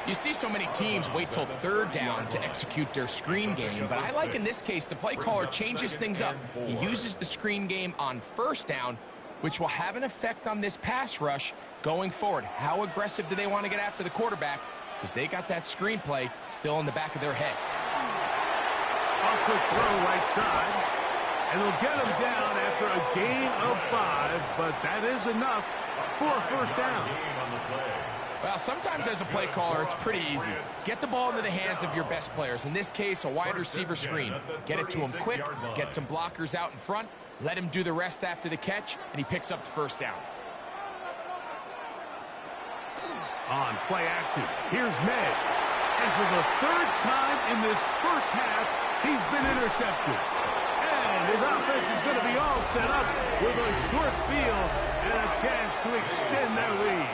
You see so many teams wait till 3rd down to execute their screen game, but I like in this case the play caller changes things up. He uses the screen game on 1st down, which will have an effect on this pass rush going forward. How aggressive do they want to get after the quarterback? Because they got that screenplay still in the back of their head. A quick throw right side. And they'll get him down after a gain of 5, but that is enough for a 1st down. Well, sometimes as a play caller, it's pretty easy. Get the ball into the hands of your best players. In this case, a wide receiver screen. Get it to him quick, get some blockers out in front, let him do the rest after the catch, and he picks up the 1st down. On play action, here's May. And for the 3rd time in this first half, he's been intercepted. And his offense is going to be all set up with a short field and a chance to extend their lead.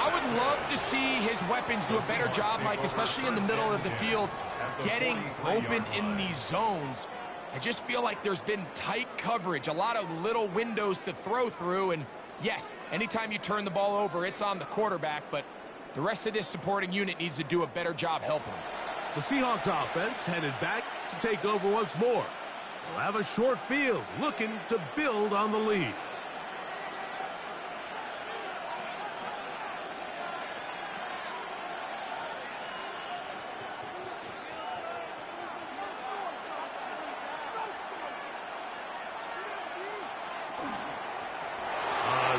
I would love to see his weapons do a better job, Mike, especially in the middle of the field, getting open in these zones. I just feel like there's been tight coverage, a lot of little windows to throw through, and yes, anytime you turn the ball over, it's on the quarterback, but the rest of this supporting unit needs to do a better job helping him. The Seahawks offense headed back to take over once more. They'll have a short field, looking to build on the lead.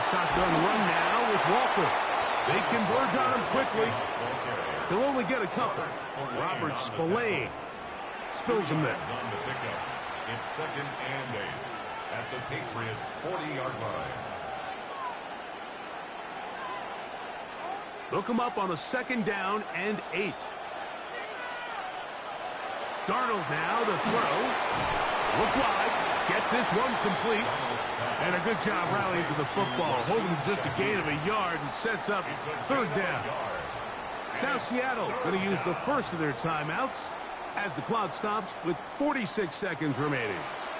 Shotgun run now with Walker. They converge on him quickly. He'll only get a couple. Robert Spillane spills him there. It's 2nd and 8 at the Patriots' 40-yard line. They'll come up on a 2nd down and 8. Darnold now to throw. Look wide. Get this one complete. And a good job rallying to the football, holding just a gain of a yard and sets up 3rd down. Now Seattle going to use the first of their timeouts as the clock stops with 46 seconds remaining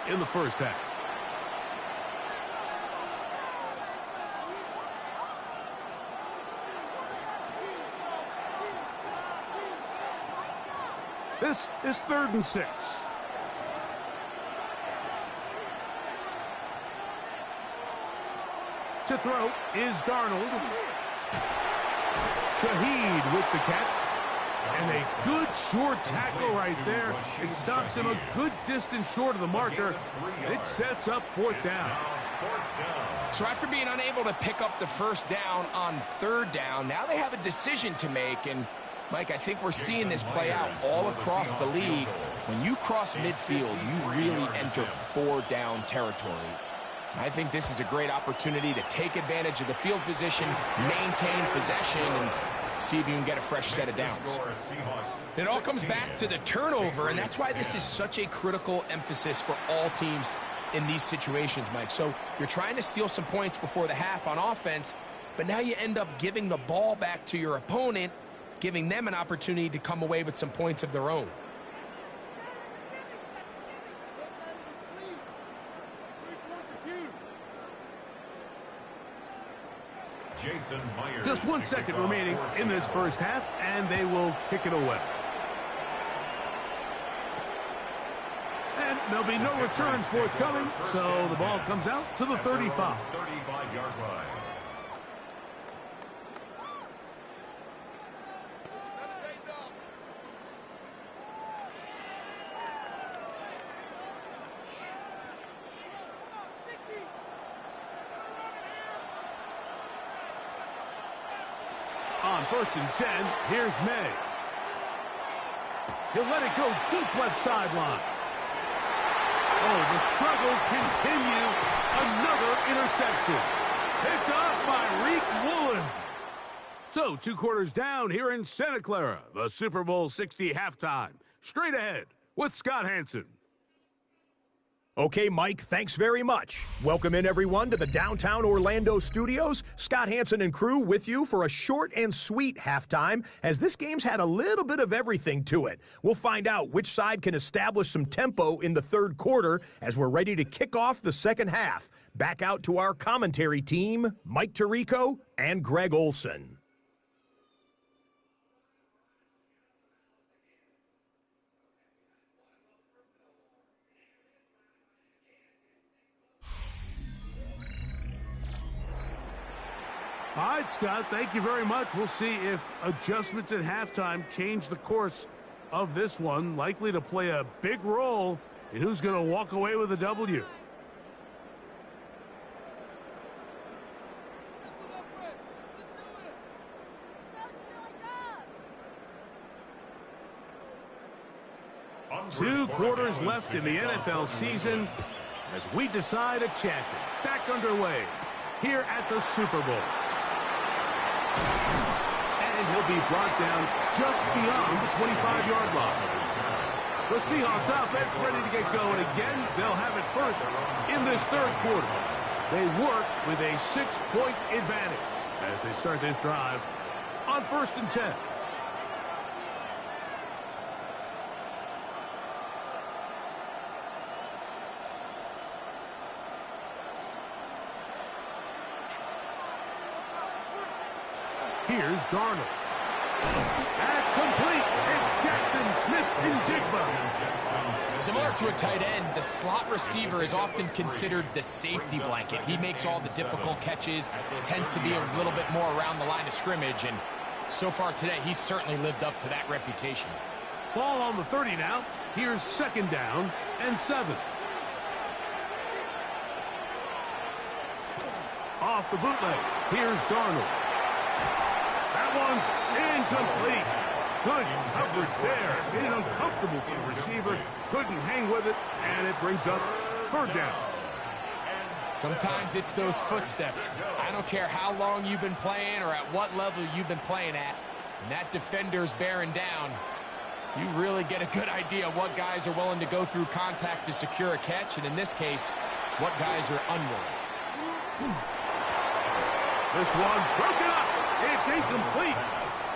in the first half. This is 3rd and 6. To throw is Darnold. Shaheed with the catch. And a good short tackle right there. It stops him a good distance short of the marker. It sets up 4th down. So after being unable to pick up the 1st down on 3rd down, now they have a decision to make. And, Mike, I think we're seeing this play out all across the league. When you cross midfield, you really enter 4-down territory. I think this is a great opportunity to take advantage of the field position, maintain possession, and see if you can get a fresh set of downs. It all comes back to the turnover, and that's why this is such a critical emphasis for all teams in these situations, Mike. So you're trying to steal some points before the half on offense, but now you end up giving the ball back to your opponent, giving them an opportunity to come away with some points of their own. Jason Myers. Just 1 second remaining in this first half, and they will kick it away. And there'll be no returns forthcoming, so the ball comes out to the 35. 35-yard line. On 1st and 10, here's May. He'll let it go deep left sideline. Oh, the struggles continue. Another interception. Picked off by Riq Woolen. So, 2 quarters down here in Santa Clara. The Super Bowl 60 halftime. Straight ahead with Scott Hanson. Okay, Mike, thanks very much. Welcome in, everyone, to the downtown Orlando studios. Scott Hanson and crew with you for a short and sweet halftime, as this game's had a little bit of everything to it. We'll find out which side can establish some tempo in the third quarter as we're ready to kick off the second half. Back out to our commentary team, Mike Tirico and Greg Olson. All right, Scott, thank you very much. We'll see if adjustments at halftime change the course of this one. Likely to play a big role in who's going to walk away with a W. Two quarters left in the NFL season as we decide a champion. Back underway here at the Super Bowl. And he'll be brought down just beyond the 25-yard line. The Seahawks offense ready to get going again. They'll have it first in this third quarter. They work with a 6-point advantage as they start this drive on 1st and 10. Here's Darnold. That's complete. It's Jackson Smith-Njigba. Similar to a tight end, the slot receiver is often considered the safety blanket. He makes all the difficult catches, tends to be a little bit more around the line of scrimmage, and so far today, he's certainly lived up to that reputation. Ball on the 30 now. Here's 2nd down and 7. Off the bootleg. Here's Darnold. That one's incomplete. Good coverage there. Made it uncomfortable for the receiver. Couldn't hang with it, and it brings up 3rd down. Sometimes it's those footsteps. I don't care how long you've been playing or at what level you've been playing at. When that defender's bearing down, you really get a good idea of what guys are willing to go through contact to secure a catch, and in this case, what guys are unwilling. This one broken up. It's incomplete.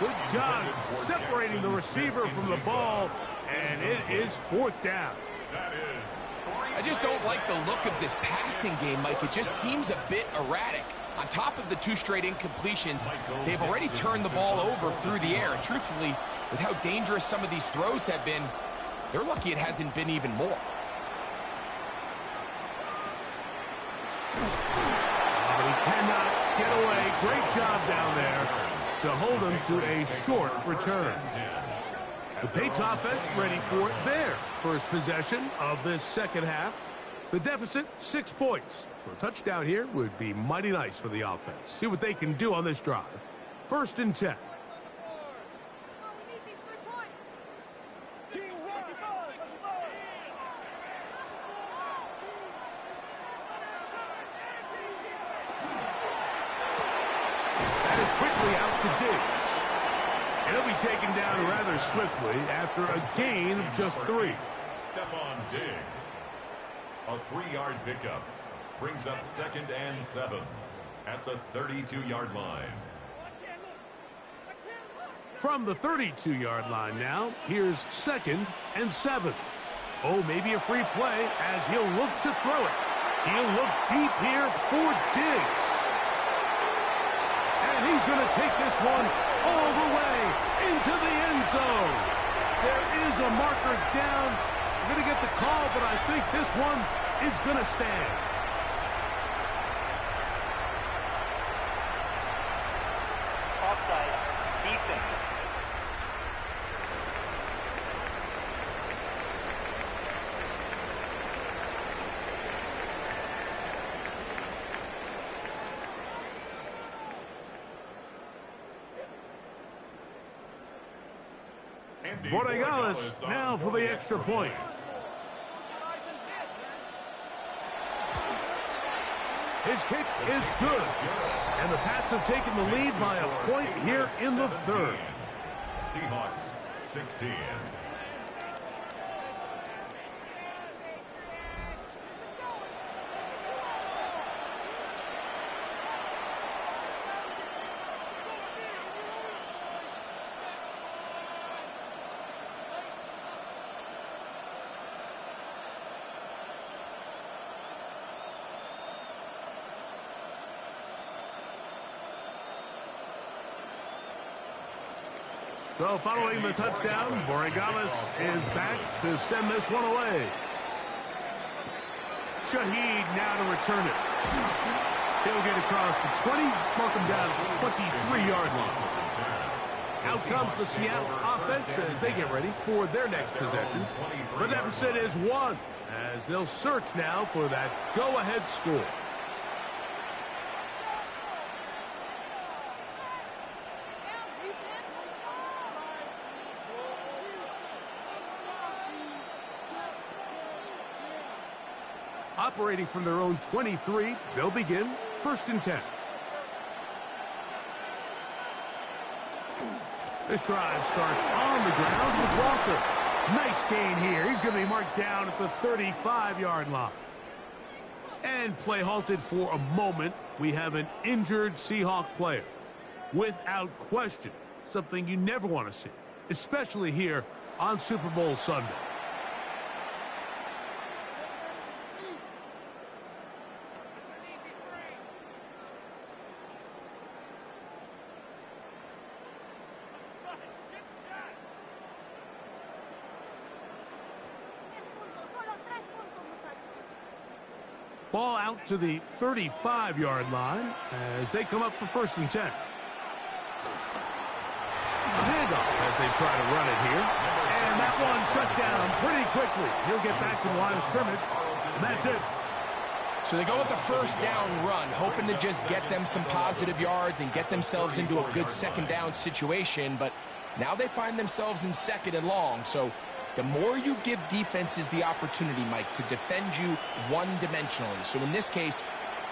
Good job separating the receiver from the ball, and it is 4th down. I just don't like the look of this passing game, Mike. It just seems a bit erratic. On top of the 2 straight incompletions, they've already turned the ball over through the air. And truthfully, with how dangerous some of these throws have been, they're lucky it hasn't been even more. But he cannot get away. Great job down there to hold him to a short return. The Patriots offense ready for their first possession of this second half. The deficit, 6 points. So a touchdown here would be mighty nice for the offense. See what they can do on this drive. 1st and 10. Quickly out to Diggs. And he'll be taken down rather swiftly after a gain of just 3. Stephon Diggs. A 3-yard pickup. Brings up 2nd and 7 at the 32-yard line. From the 32-yard line now, here's 2nd and 7. Oh, maybe a free play as he'll look to throw it. He'll look deep here for Diggs. He's going to take this one all the way into the end zone. There is a marker down. We're going to get the call, but I think this one is going to stand. Offside. Defense. Borregales now for the extra point. His kick is good. And the Pats have taken the lead by a point here in the third. Seahawks 16. So following the touchdown, Borregales is back to send this one away. Shaheed now to return it. He'll get across the 20, mark him down at the 23-yard line. Out comes the Seattle offense as they get ready for their next possession. The deficit is 1 as they'll search now for that go-ahead score. Operating from their own 23, they'll begin 1st and 10. This drive starts on the ground with Walker. Nice gain here. He's going to be marked down at the 35-yard line. And play halted for a moment. We have an injured Seahawk player. Without question, something you never want to see, especially here on Super Bowl Sunday. Ball out to the 35-yard line as they come up for 1st and 10. Handoff as they try to run it here. And that one shut down pretty quickly. He'll get back to the line of scrimmage, and that's it. So they go with the 1st down run, hoping to just get them some positive yards and get themselves into a good 2nd down situation. But now they find themselves in 2nd and long. So the more you give defenses the opportunity, Mike, to defend you one-dimensionally. So in this case,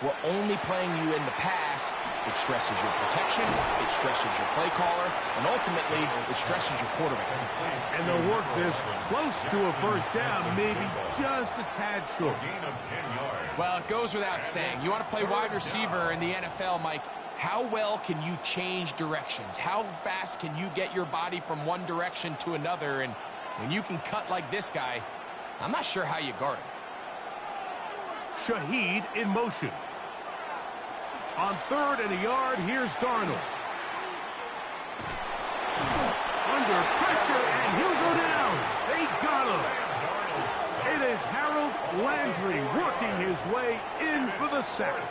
we're only playing you in the pass. It stresses your protection, it stresses your play caller, and ultimately, it stresses your quarterback. And they'll work this close to a 1st down, maybe just a tad short. Gain of 10 yards. Well, it goes without saying. You want to play wide receiver in the NFL, Mike. How well can you change directions? How fast can you get your body from one direction to another? And when you can cut like this guy, I'm not sure how you guard him. Shaheed in motion. On 3rd and a yard, here's Darnold. Under pressure, and he'll go down. They got him. It is Harold Landry working his way in for the sack.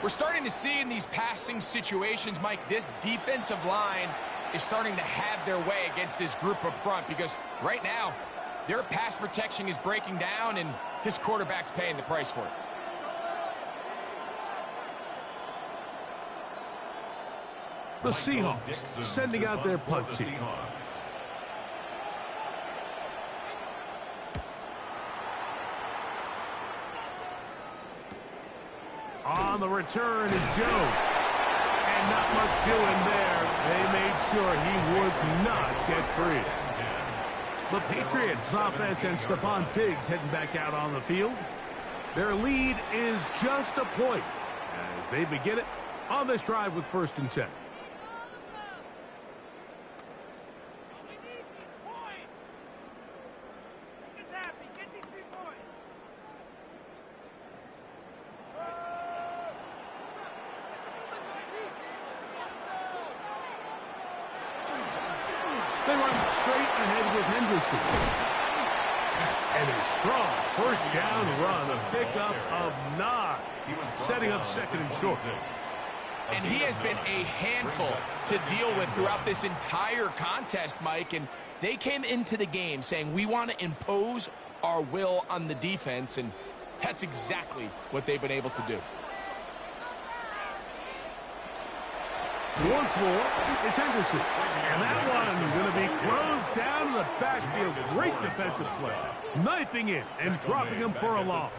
We're starting to see in these passing situations, Mike, this defensive line is starting to have their way against this group up front because right now, their pass protection is breaking down and his quarterback's paying the price for it. The Seahawks sending out their punt team. On the return is Jones. And not much doing there. They made sure he would not get free. The Patriots offense and Stephon Diggs heading back out on the field. Their lead is just a point as they begin it on this drive with 1st and 10. They run straight ahead with Henderson. And a strong first down run, a pickup of 9, setting up second and short. And he has been a handful to deal with throughout this entire contest, Mike. And they came into the game saying, we want to impose our will on the defense. And that's exactly what they've been able to do. Once more, it's Henderson. And that one going to be closed down in the backfield. Great defensive play. Knifing in and dropping him for a loss.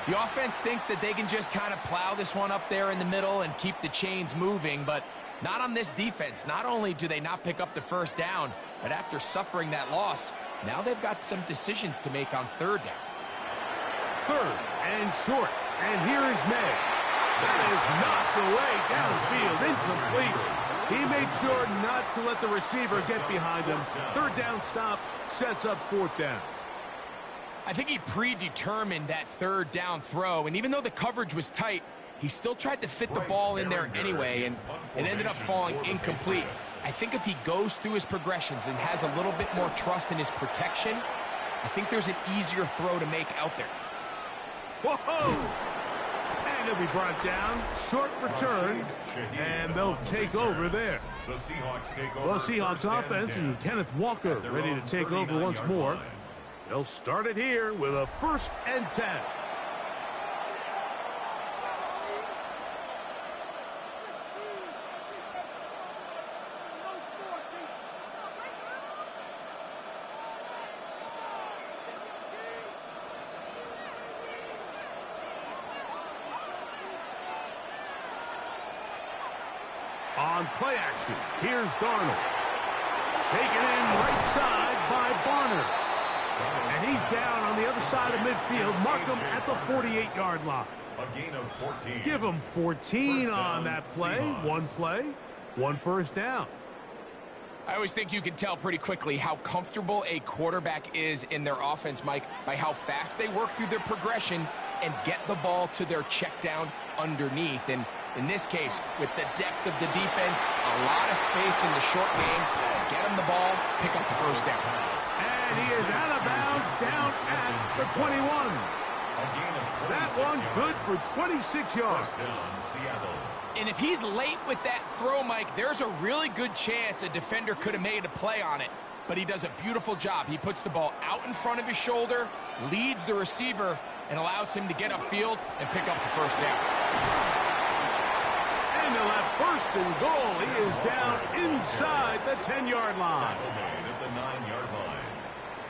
The offense thinks that they can just kind of plow this one up there in the middle and keep the chains moving, but not on this defense. Not only do they not pick up the first down, but after suffering that loss, now they've got some decisions to make on third down. Third and short. And here is May. That is knocked away downfield, incomplete. He made sure not to let the receiver get behind him. Third down stop sets up fourth down. I think he predetermined that third down throw, and even though the coverage was tight, he still tried to fit the ball in there anyway, and it ended up falling incomplete. I think if he goes through his progressions and has a little bit more trust in his protection, I think there's an easier throw to make out there. Whoa! And he'll be brought down. Short return. And they'll take over there. The Seahawks take over. Well, Seahawks offense and Kenneth Walker ready to take over once more. They'll start it here with a 1st and 10. On play action, here's Darnold. Taken in right side by Barner. And he's down on the other side of midfield. Mark him at the 48-yard line. A gain of 14. Give him 14 on that play. One first down. I always think you can tell pretty quickly how comfortable a quarterback is in their offense, Mike, by how fast they work through their progression and get the ball to their check down underneath. And in this case, with the depth of the defense, a lot of space in the short game, get him the ball, pick up the first down. And he is out of bounds down at the 21. That one good for 26 yards. And if he's late with that throw, Mike, there's a really good chance a defender could have made a play on it. But he does a beautiful job. He puts the ball out in front of his shoulder, leads the receiver, and allows him to get upfield and pick up the first down. And they'll have 1st and goal. He is down inside the 10-yard line.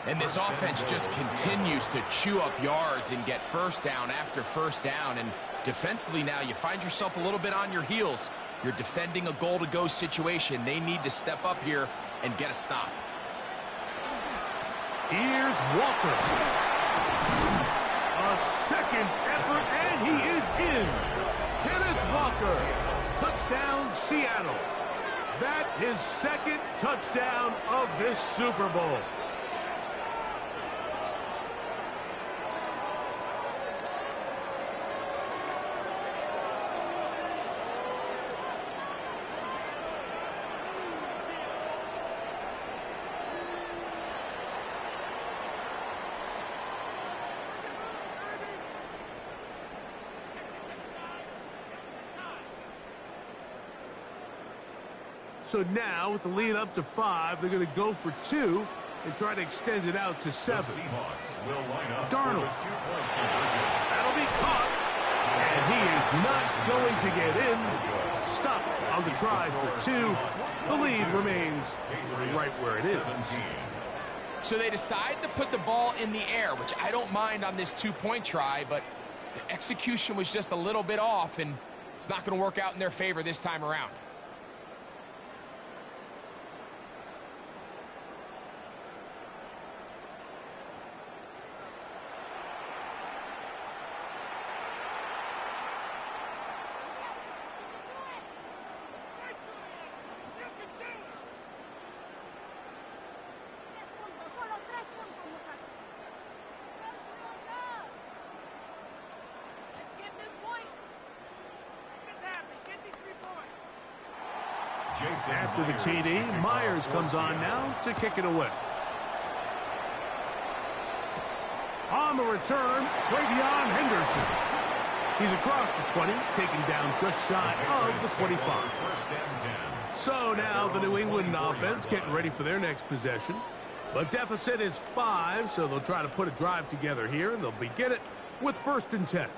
And this offense just continues to chew up yards and get first down after first down. And defensively now, you find yourself a little bit on your heels. You're defending a goal-to-go situation. They need to step up here and get a stop. Here's Walker. A second effort, and he is in. Kenneth Walker. Touchdown, Seattle. That his 2nd touchdown of this Super Bowl. So now, with the lead up to 5, they're going to go for 2 and try to extend it out to 7. Darnold. That'll be caught. And he is not going to get in. Stop on the try for 2. The lead remains right where it is. So they decide to put the ball in the air, which I don't mind on this 2-point try, but the execution was just a little bit off, and it's not going to work out in their favor this time around. After the TD, Myers comes on now to kick it away. On the return, Travion Henderson. He's across the 20, taken down just shy of the 25. So now the New England offense getting ready for their next possession. The deficit is 5, so they'll try to put a drive together here, and they'll begin it with 1st and 10.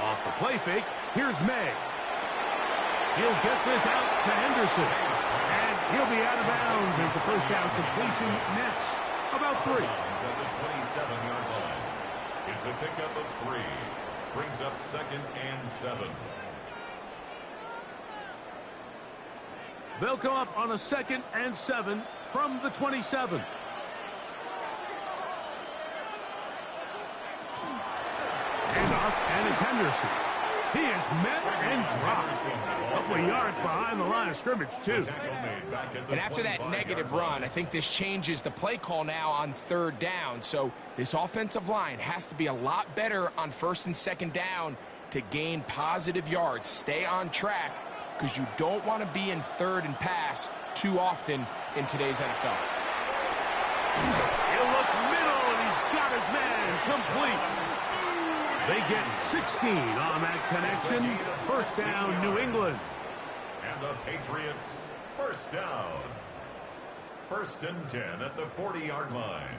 Off the play fake, here's May. He'll get this out to Henderson. And he'll be out of bounds as the first down completion nets about 3. At the 27-yard line. It's a pickup of 3. Brings up 2nd and 7. They'll come up on a 2nd and 7 from the 27. Handoff, and it's Henderson. He is met and dropped. A couple of yards behind the line of scrimmage, too. And after that negative run, I think this changes the play call now on 3rd down. So this offensive line has to be a lot better on 1st and 2nd down to gain positive yards. Stay on track because you don't want to be in 3rd and pass too often in today's NFL. He'll look middle, and he's got his man complete. They get 16 on that connection. 1st down, New England. And the Patriots, 1st down. 1st and 10 at the 40-yard line.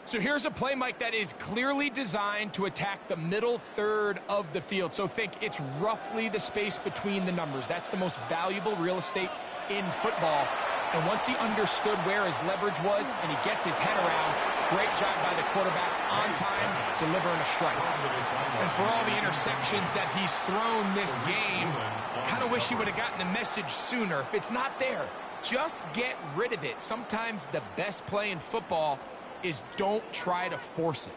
So here's a play, Mike, that is clearly designed to attack the middle 3rd of the field. So think it's roughly the space between the numbers. That's the most valuable real estate in football. And once he understood where his leverage was and he gets his head around, great job by the quarterback on time, delivering a strike. And for all the interceptions that he's thrown this game, kind of wish he would have gotten the message sooner. If it's not there, just get rid of it. Sometimes the best play in football is don't try to force it.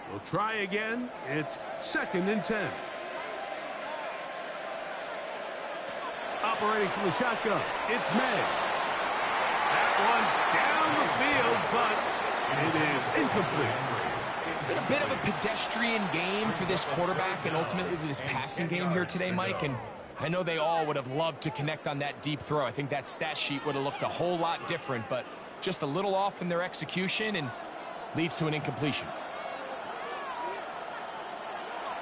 We'll try again. It's 2nd and 10. Operating from the shotgun, it's May. That one down the field, but it is incomplete. It's been a bit of a pedestrian game for this quarterback and ultimately this passing game here today, Mike. And I know they all would have loved to connect on that deep throw. I think that stat sheet would have looked a whole lot different, but just a little off in their execution and leads to an incompletion.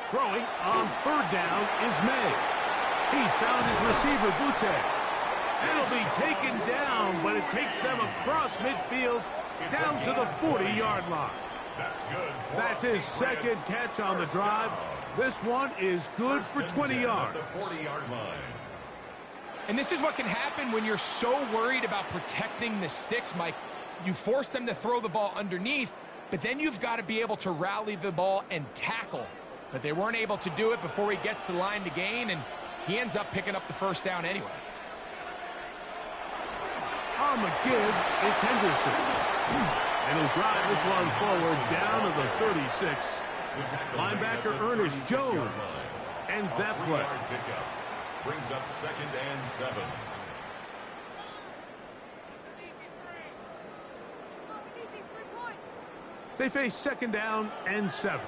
Throwing on 3rd down is May. He's found his receiver, Butte. It'll be taken down, but it takes them across midfield down to the 40-yard line. That's good. That's his 2nd catch on the drive. This one is good for 20 yards. The 40-yard line. And this is what can happen when you're so worried about protecting the sticks, Mike. You force them to throw the ball underneath, but then you've got to be able to rally the ball and tackle. But they weren't able to do it before he gets to the line to gain, and he ends up picking up the 1st down anyway. On the give, it's Henderson. And he'll drive this one forward down to the 36. Linebacker Ernest Jones ends that play. Brings up 2nd and 7. They face 2nd down and 7.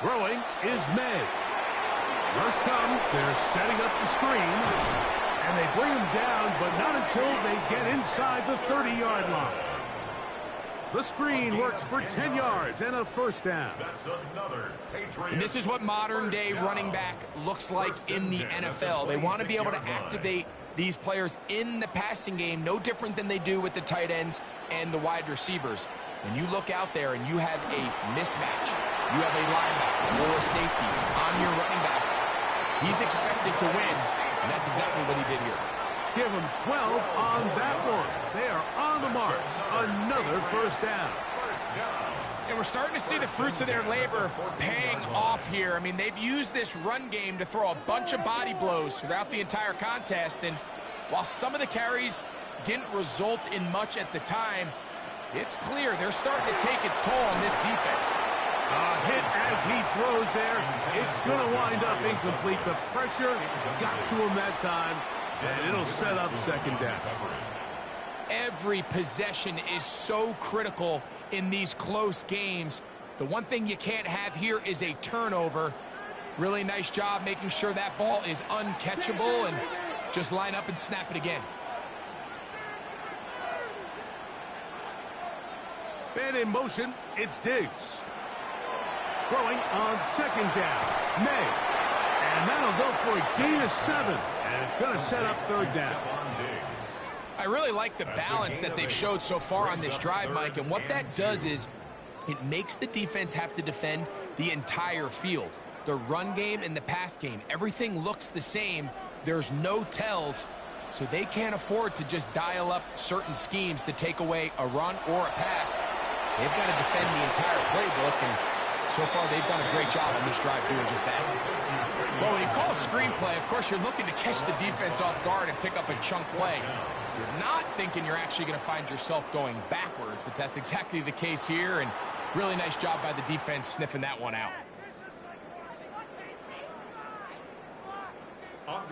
Throwing is May. Rush comes. They're setting up the screen. And they bring him down, but not until they get inside the 30-yard line. The screen works for 10 yards and a 1st down. That's another Patriots. And this is what modern-day running back looks like in the NFL. They want to be able to activate these players in the passing game, no different than they do with the tight ends and the wide receivers. When you look out there and you have a mismatch, you have a linebacker or a safety on your running back, he's expected to win, and that's exactly what he did here. Give him 12 on that one. They are on the mark. Another 1st down. And we're starting to see the fruits of their labor paying off here. I mean, they've used this run game to throw a bunch of body blows throughout the entire contest. And while some of the carries didn't result in much at the time, it's clear they're starting to take its toll on this defense. Hit as he throws there. It's going to wind up incomplete. The pressure got to him that time, and it'll set up second down. Every possession is so critical in these close games. The one thing you can't have here is a turnover. Really nice job making sure that ball is uncatchable, and just line up and snap it again. And in motion, it's Diggs. Throwing on second down. May. And that'll go for a gain of 7. And it's going to set up third down. I really like the balance that they've showed so far on this drive, Mike. And what that does is it makes the defense have to defend the entire field. The run game and the pass game, everything looks the same. There's no tells. So they can't afford to just dial up certain schemes to take away a run or a pass. They've got to defend the entire playbook, and so far they've done a great job on this drive doing just that. Well, when you call a screenplay, of course you're looking to catch the defense off guard and pick up a chunk play. You're not thinking you're actually going to find yourself going backwards, but that's exactly the case here, and really nice job by the defense sniffing that one out.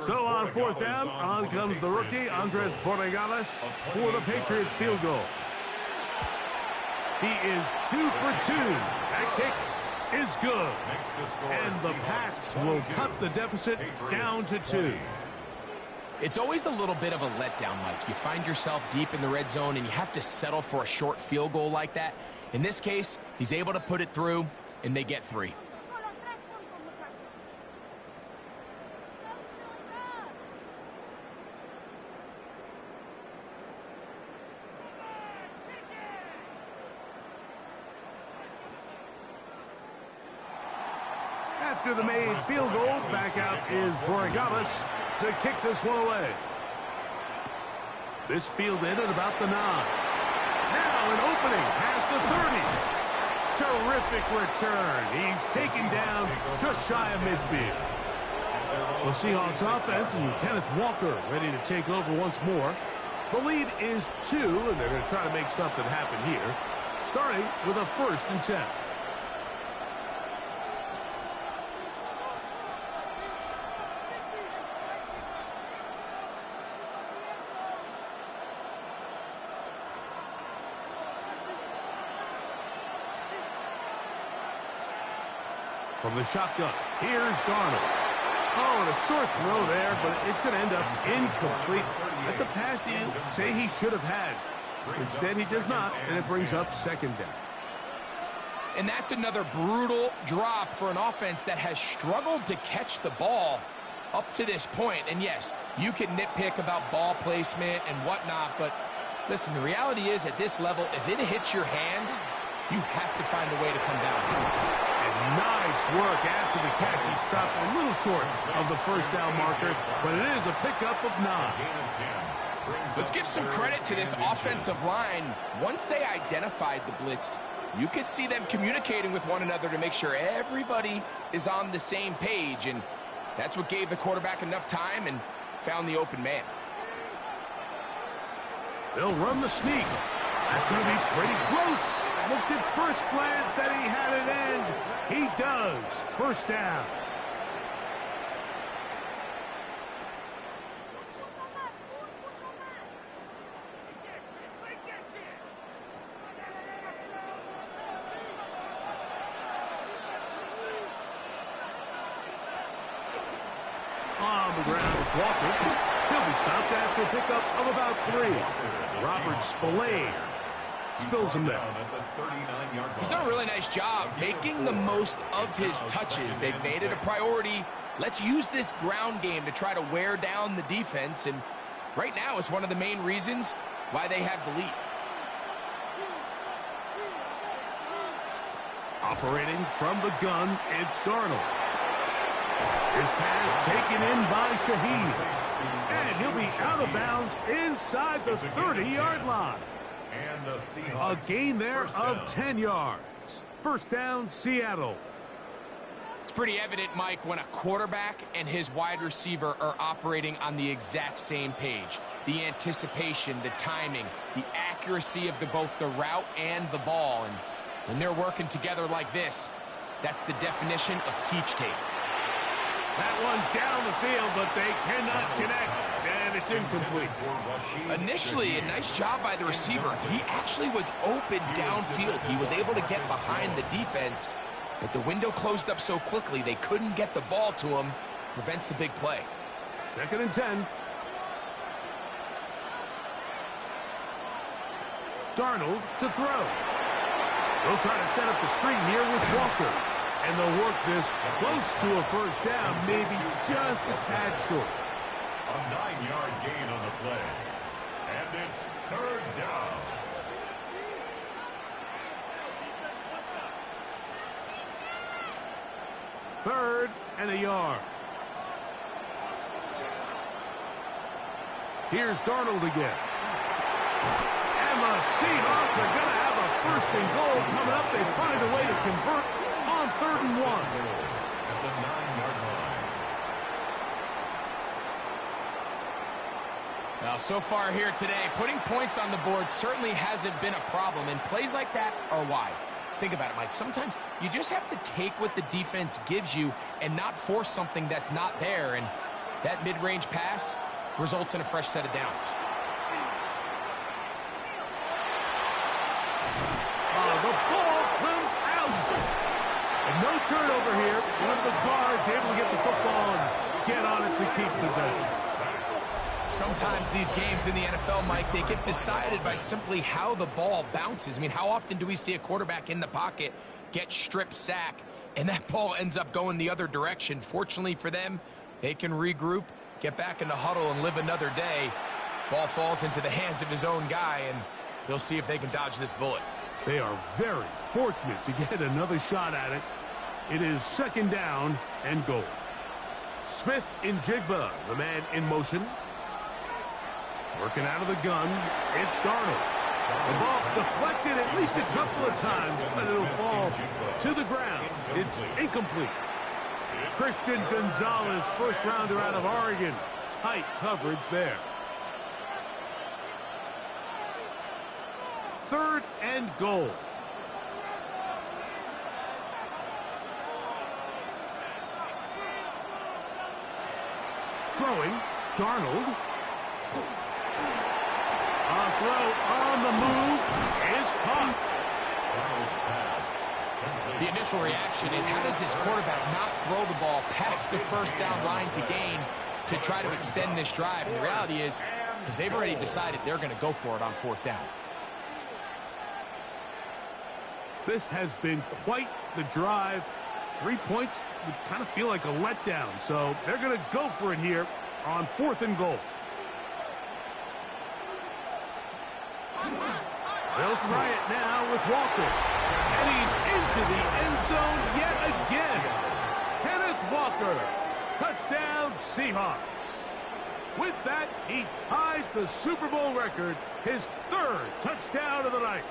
So on fourth down, on comes the rookie, Andres Borregales, for the Patriots field goal. He is 2 for 2. That kick is good. And the Pats will cut the deficit down to 2. It's always a little bit of a letdown, Mike. You find yourself deep in the red zone, and you have to settle for a short field goal like that. In this case, he's able to put it through, and they get 3. After the made field goal, back out is Borregales to kick this one away. This fielded at about the 9. Now an opening past the 30. Terrific return. He's taken down just shy of midfield. The Seahawks offense and Kenneth Walker ready to take over once more. The lead is 2, and they're going to try to make something happen here, starting with a 1st and 10. From the shotgun, here's Darnold. Oh, and a short throw there, but it's going to end up incomplete. That's a pass you say he should have had. Instead, he does not, and it brings up second down. And that's another brutal drop for an offense that has struggled to catch the ball up to this point. And yes, you can nitpick about ball placement and whatnot, but listen, the reality is at this level, if it hits your hands, you have to find a way to come down. Nice work after the catch. He stopped a little short of the first down marker, but it is a pickup of 9. Let's give some credit to this offensive line. Once they identified the blitz, you could see them communicating with one another to make sure everybody is on the same page, and that's what gave the quarterback enough time and found the open man. They'll run the sneak. That's going to be pretty close. Looked at first glance that he had it end. He does. First down. On the ground, it's Walker. He'll be stopped after a pickup of about 3. Robert Spillane fills him there. He's done a really nice job making the most of his touches. They've made it a priority. Let's use this ground game to try to wear down the defense, and right now it's one of the main reasons why they have the lead. Operating from the gun, it's Darnold. His pass taken in by Shaheed. And he'll be out of bounds inside the 30-yard line. A gain there of 10 yards. First down, Seattle. It's pretty evident, Mike, when a quarterback and his wide receiver are operating on the exact same page. The anticipation, the timing, the accuracy of both the route and the ball. And when they're working together like this, That's the definition of teach tape. That one down the field, but they cannot connect, and it's incomplete. Initially, a nice job by the receiver. He actually was open downfield. He was able to get behind the defense, but the window closed up so quickly they couldn't get the ball to him. Prevents the big play. 2nd and 10. Darnold to throw. They'll try to set up the screen here with Walker. And they'll work this close to a first down, maybe just a tad short. A 9-yard gain on the play. And it's 3rd down. Third and a yard. Here's Darnold again. And the Seahawks are going to have a 1st and goal coming up. They find a way to convert on 3rd and 1. At the 9-yard line. Now, so far here today, putting points on the board certainly hasn't been a problem, and plays like that are why. Think about it, Mike. Sometimes you just have to take what the defense gives you and not force something that's not there, and that mid-range pass results in a fresh set of downs. The ball comes out. And no turnover here. One of the guards able to get the football and get on it to keep possession. Sometimes these games in the NFL, Mike, they get decided by simply how the ball bounces. I mean, how often do we see a quarterback in the pocket get strip sack, and that ball ends up going the other direction? Fortunately for them, they can regroup, get back in the huddle, and live another day. Ball falls into the hands of his own guy, and they'll see if they can dodge this bullet. They are very fortunate to get another shot at it. It is 2nd down and goal. Smith in Jigba, the man in motion. Working out of the gun, it's Darnold. The ball deflected at least a couple of times, but it'll fall to the ground. It's incomplete. Christian Gonzalez, 1st rounder out of Oregon. Tight coverage there. 3rd and goal. Throwing, Darnold. A throw on the move is caught. The initial reaction is, how does this quarterback not throw the ball past the 1st down line to gain to try to extend this drive? And the reality is, because they've already decided they're going to go for it on 4th down. This has been quite the drive. 3 points would kind of feel like a letdown. So they're going to go for it here on 4th and goal. They'll try it now with Walker. And he's into the end zone yet again. Kenneth Walker. Touchdown, Seahawks. With that, he ties the Super Bowl record, his 3rd touchdown of the night.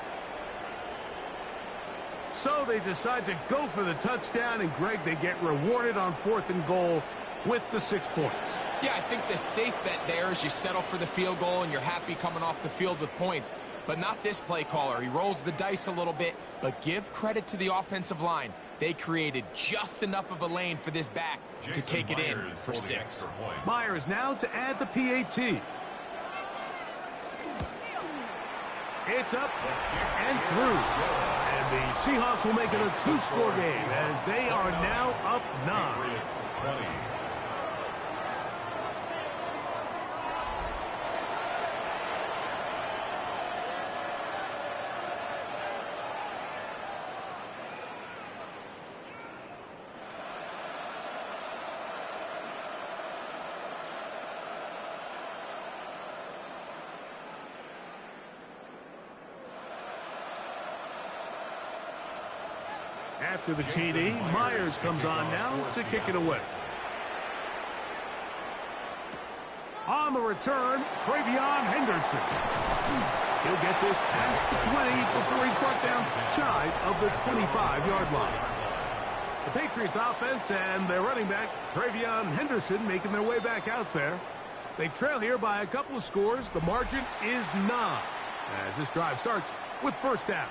So they decide to go for the touchdown, and Greg, they get rewarded on 4th and goal with the 6 points. Yeah, I think the safe bet there is you settle for the field goal and you're happy coming off the field with points. But not this play caller. He rolls the dice a little bit, but give credit to the offensive line. They created just enough of a lane for this back to take it in for 6. Myers now to add the PAT. It's up and through. And the Seahawks will make it a 2-score game as they are now up 9. After the TD, Myers comes on now to kick it away. On the return, Travion Henderson. He'll get this past the 20 before he's brought down shy of the 25-yard line. The Patriots offense and their running back, Travion Henderson, making their way back out there. They trail here by a couple of scores. The margin is 9 as this drive starts with 1st down.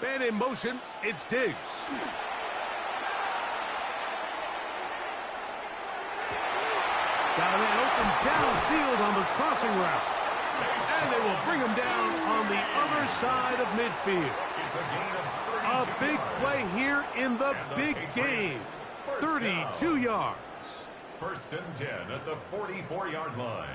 And in motion, it's Diggs. Got a man open downfield on the crossing route. And they will bring him down on the other side of midfield. A big play here in the big game. 32 yards. First and 10 at the 44-yard line.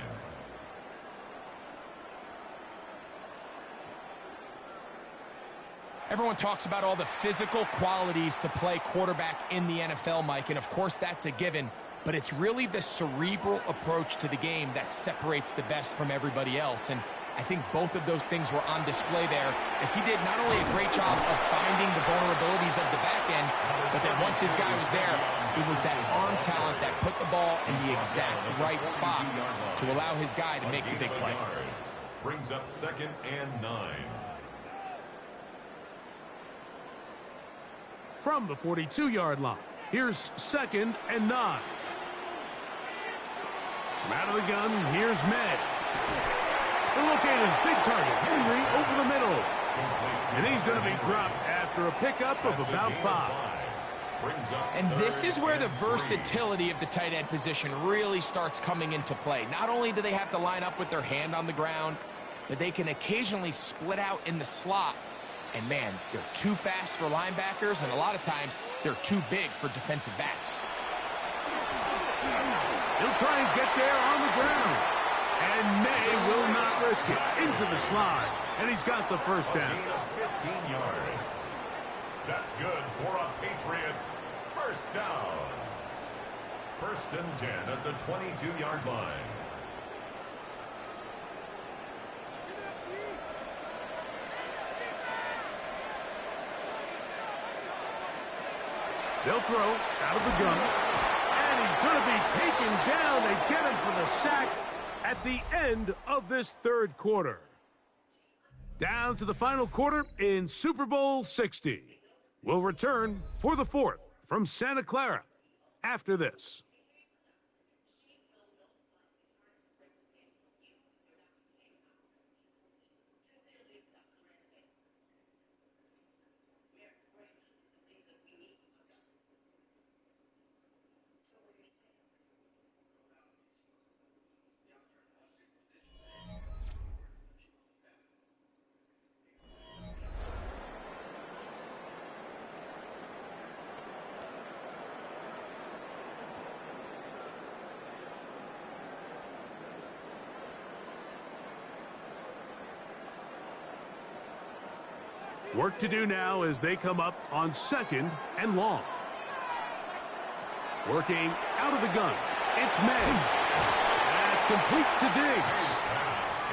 Everyone talks about all the physical qualities to play quarterback in the NFL, Mike, and of course that's a given, but it's really the cerebral approach to the game that separates the best from everybody else, and I think both of those things were on display there, as he did not only a great job of finding the vulnerabilities of the back end, but that once his guy was there, it was that arm talent that put the ball in the exact right spot to allow his guy to make the big play. Brings up 2nd and 9. From the 42-yard line, here's 2nd and 9. From out of the gun, here's May. They'll locate his big target, Henry, over the middle. And he's going to be dropped after a pickup of about 5. And this is where the versatility of the tight end position really starts coming into play. Not only do they have to line up with their hand on the ground, but they can occasionally split out in the slot. And man, they're too fast for linebackers, and a lot of times they're too big for defensive backs. He'll try and get there on the ground. And May will not risk it. Into the slide. And he's got the first down. 15 yards. That's good for a Patriots first down. First and 10 at the 22-yard line. They'll throw out of the gun. And he's going to be taken down. They get him for the sack at the end of this third quarter. Down to the final quarter in Super Bowl 60. We'll return for the fourth from Santa Clara after this. Work to do now as they come up on 2nd and long. Working out of the gun. It's May. That's complete to Diggs.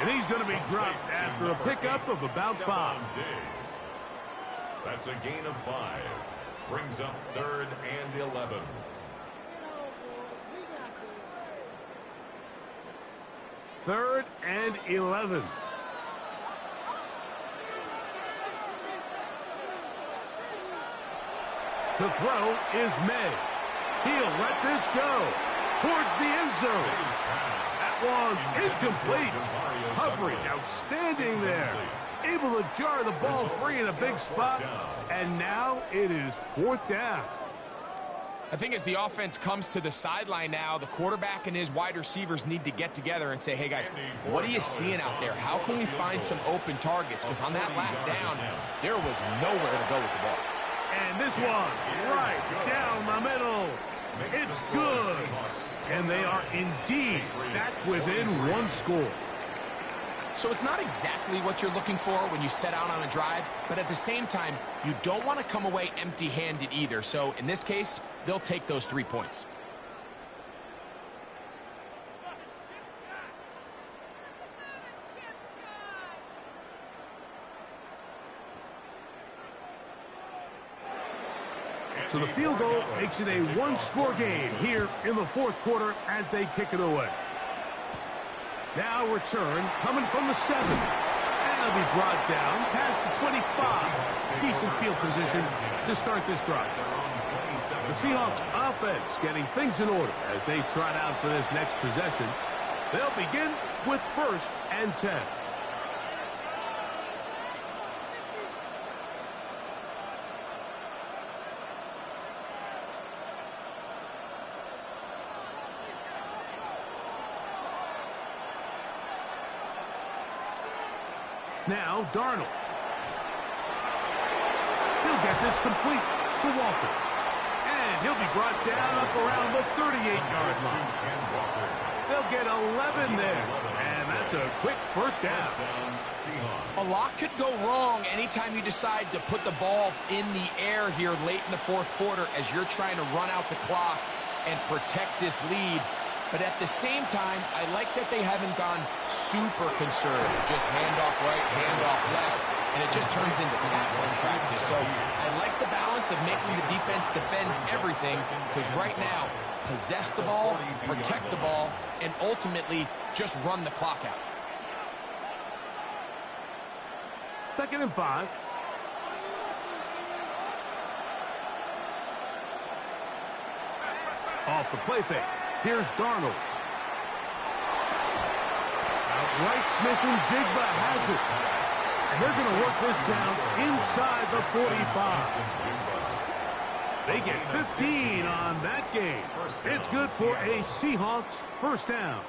And he's going to be dropped after a pickup of about 5. That's a gain of 5. Brings up 3rd and 11. Third and 11. To throw is May. He'll let this go towards the end zone. That one incomplete. Coverage outstanding there. Able to jar the ball free in a big spot. And now it is 4th down. I think as the offense comes to the sideline now, the quarterback and his wide receivers need to get together and say, hey guys, what are you seeing out there? How can we find some open targets? Because on that last down, there was nowhere to go with the ball. And this one, right down the middle. It's good. And they are indeed back within 1 score. So it's not exactly what you're looking for when you set out on a drive, but at the same time, you don't want to come away empty-handed either. So in this case, they'll take those 3 points. So the field goal makes it a 1-score game here in the 4th quarter as they kick it away. Now return coming from the 7. And it'll be brought down past the 25. Decent field position to start this drive. The Seahawks offense getting things in order as they trot out for this next possession. They'll begin with 1st and 10. now Darnold. He'll get this complete to Walker. And he'll be brought down up around the 38-yard line. They'll get 11 there. And that's a quick first down. A lot could go wrong anytime you decide to put the ball in the air here late in the fourth quarter as you're trying to run out the clock and protect this lead. But at the same time, I like that they haven't gone super conservative. Just handoff right, handoff left, and it just turns into tackling practice. So I like the balance of making the defense defend everything, because right now, possess the ball, protect the ball, and ultimately just run the clock out. 2nd and 5. Off the play fake. Here's Darnold. Outright Smith and Jigba has it. And they're going to work this down inside the 45. They get 15 on that game. It's good for a Seahawks first down.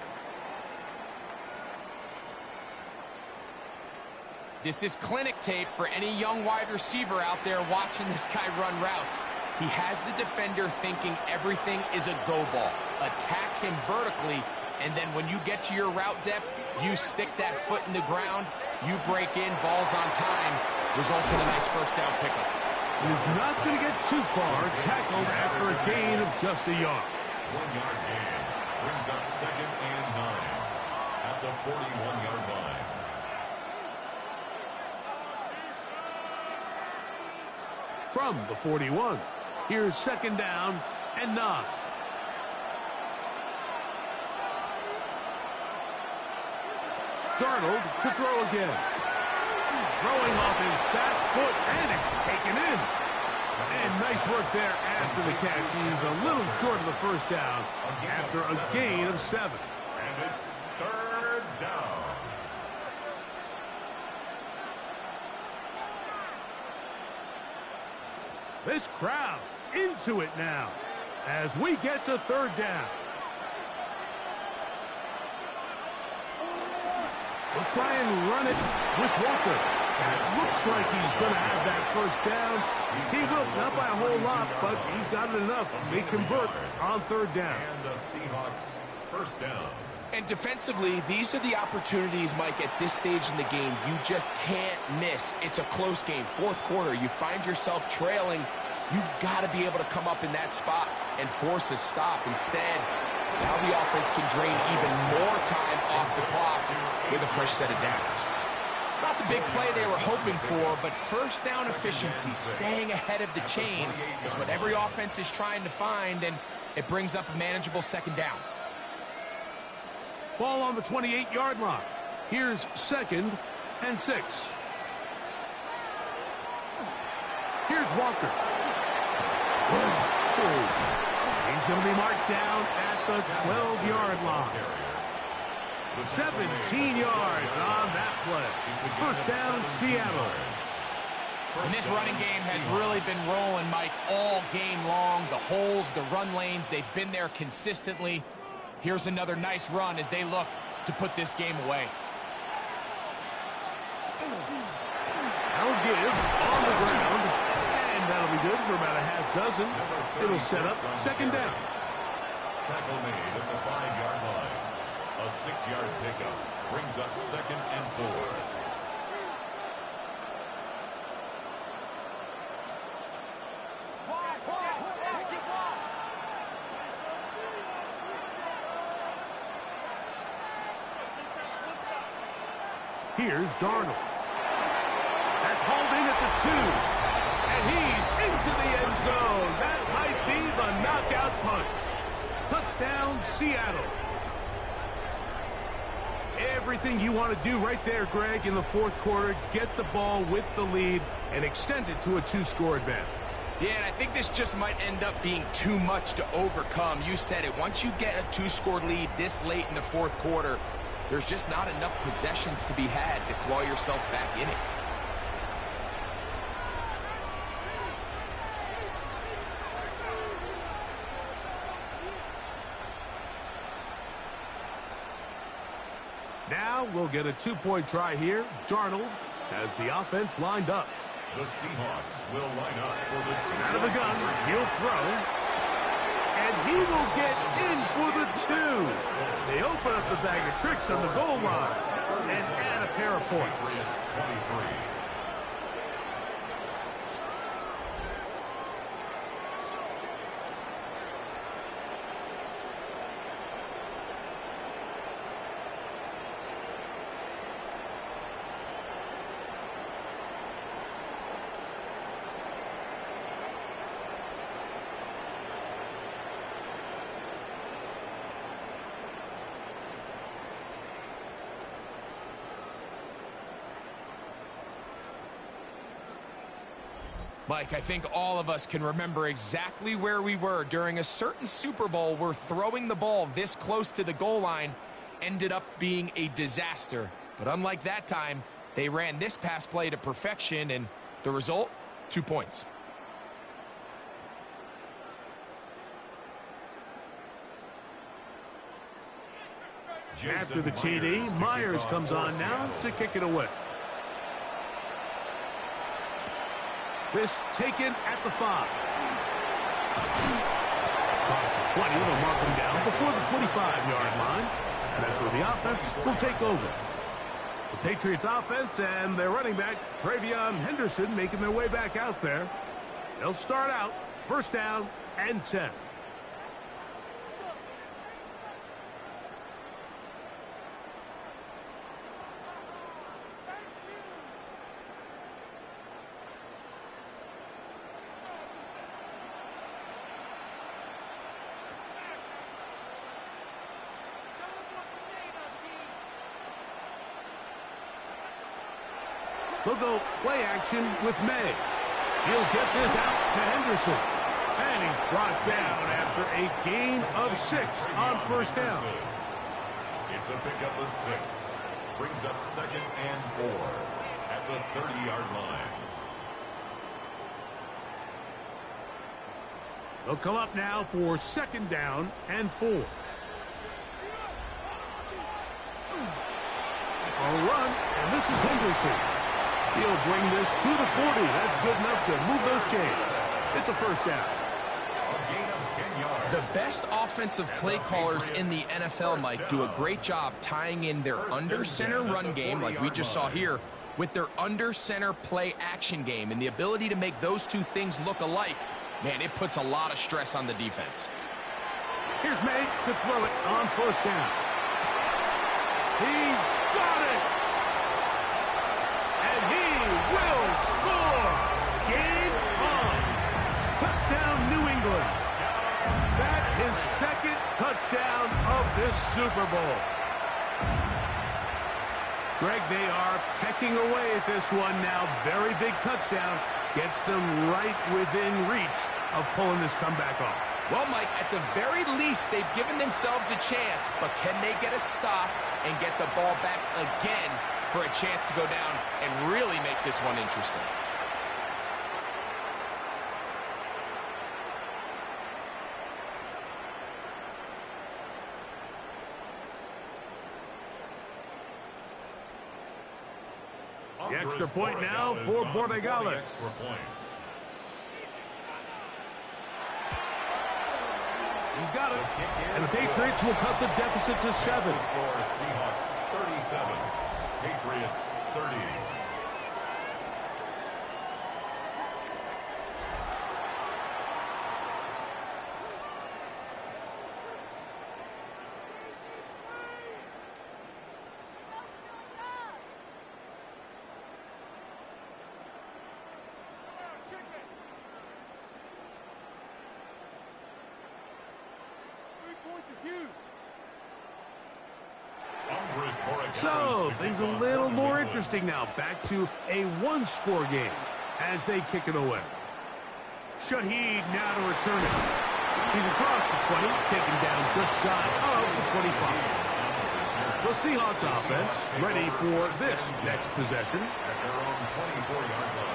This is clinic tape for any young wide receiver out there watching this guy run routes. He has the defender thinking everything is a go ball. Attack him vertically, and then when you get to your route depth, you stick that foot in the ground, you break in, balls on time, results in a nice first down pickup. He is not going to get too far, tackled after a gain of just a yard. 1 yard gain brings up 2nd and 9 at the 41-yard line. From the 41, here's 2nd down and 9. Darnold to throw again. Throwing off his back foot, and it's taken in. And nice work there after the catch. He's a little short of the first down after a gain of 7. And it's 3rd down. This crowd into it now as we get to 3rd down. We'll try and run it with Walker. And it looks like he's going to have that first down. He will, not by a whole lot, but he's got it enough. They convert on 3rd down. And the Seahawks first down. And defensively, these are the opportunities, Mike, at this stage in the game you just can't miss. It's a close game. 4th quarter, you find yourself trailing. You've got to be able to come up in that spot and force a stop. Instead, now the offense can drain even more time off the clock with a fresh set of downs. It's not the big play they were hoping for, but first down efficiency, staying ahead of the chains, is what every offense is trying to find, and it brings up a manageable 2nd down. Ball on the 28-yard line. Here's 2nd and 6. Here's Walker. He's going to be marked down at the 12-yard line. 17 yards on that play. First down, Seattle. And this running game has really been rolling, Mike, all game long. The holes, the run lanes, they've been there consistently. Here's another nice run as they look to put this game away. That'll give on the ground, and that'll be good for about a half dozen. It'll set up 2nd down. Tackle made at the 5-yard line. A 6-yard pickup brings up 2nd and 4. Here's Darnold. That's holding at the 2. And he's into the end zone. That might be the knockout punch. Touchdown, Seattle. Everything you want to do right there, Greg, in the 4th quarter. Get the ball with the lead and extend it to a 2-score advantage. Yeah, and I think this just might end up being too much to overcome. You said it. Once you get a 2-score lead this late in the 4th quarter, there's just not enough possessions to be had to claw yourself back in it. Now we'll get a 2-point try here. Darnold as the offense lined up. The Seahawks will line up for the Out of the gun, he'll throw. And he will get in for the 2. They open up the bag of tricks on the goal line and add a pair of points. Patriots 23. Mike, I think all of us can remember exactly where we were during a certain Super Bowl where throwing the ball this close to the goal line ended up being a disaster. But unlike that time, they ran this pass play to perfection, and the result, 2 points. After the TD, Myers comes on now to kick it away. This taken at the 5. Across the 20, they'll mark him down before the 25-yard line. And that's where the offense will take over. The Patriots offense and their running back, Travion Henderson, making their way back out there. They'll start out first down and 10. They'll go play action with May. He'll get this out to Henderson. And he's brought down after a gain of 6 on first down. It's a pickup of 6. Brings up second and 4 at the 30-yard line. They'll come up now for second down and 4. A run, and this is Henderson. He'll bring this to the 40. That's good enough to move those chains. It's a first down. A gain of 10 yards. The best offensive play callers in the NFL, Mike, do a great job tying in their under-center run game, like we just saw here, with their under-center play action game. And the ability to make those two things look alike, man, it puts a lot of stress on the defense. Here's May to throw it on first down. He's got it! And he will score! Game on! Touchdown, New England! That is second touchdown of this Super Bowl. Greg, they are pecking away at this one now. Very big touchdown. Gets them right within reach of pulling this comeback off. Well, Mike, at the very least, they've given themselves a chance, but can they get a stop and get the ball back again for a chance to go down and really make this one interesting? The extra point now for Borregales. He's got it. And the Patriots will cut the deficit to 7. Score Seahawks 37, Patriots 30. So, things a little more interesting now. Back to a one-score game as they kick it away. Shaheed now to return it. He's across the 20, taken down just shy of the 25. The Seahawks offense ready for this next possession. At their own 24-yard line.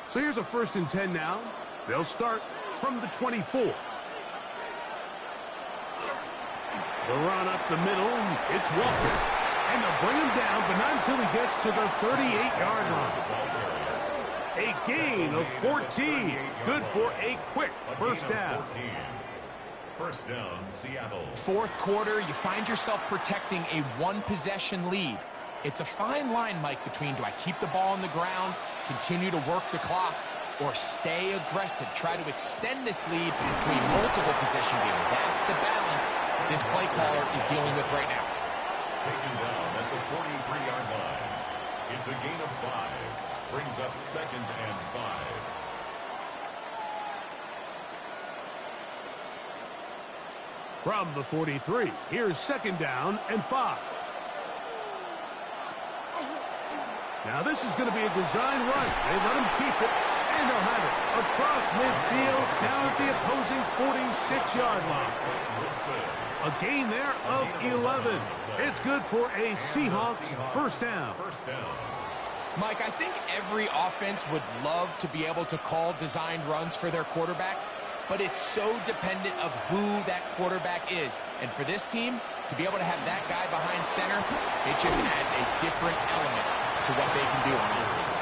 So here's a 1st and 10 now. They'll start from the 24. The run up the middle, and it's Walker. And they'll bring him down, but not until he gets to the 38-yard line. A gain of 14. Good for a quick first down. First down, Seattle. Fourth quarter, you find yourself protecting a one-possession lead. It's a fine line, Mike, between do I keep the ball on the ground, continue to work the clock, or stay aggressive, try to extend this lead to a multiple possession game. That's the balance this play caller is dealing with right now. Taken down at the 43-yard line. It's a gain of 5. Brings up 2nd and 5. From the 43, here's 2nd down and 5. Now this is going to be a design run. They let him keep it, and they'll have it across midfield down at the opposing 46-yard line. A gain there of 11. It's good for a Seahawks first down. Mike, I think every offense would love to be able to call designed runs for their quarterback, but it's so dependent of who that quarterback is. And for this team, to be able to have that guy behind center, it just adds a different element to what they can do on offense.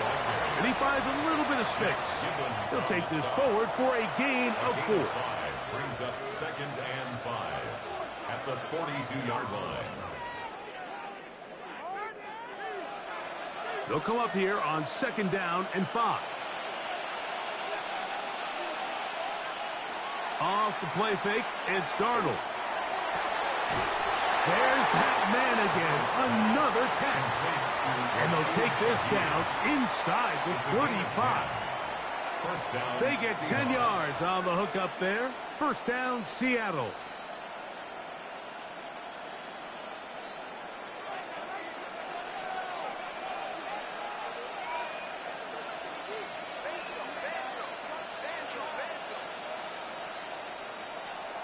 And he finds a little bit of space. He'll take this forward for a gain of 4. Brings up 2nd and 5 at the 42-yard line. They'll come up here on 2nd down and 5. Off the play fake, it's Darnold. There's that man again, another catch. And they'll take this down inside the 35. First down, They get 10 yards on the hook up there. First down, Seattle.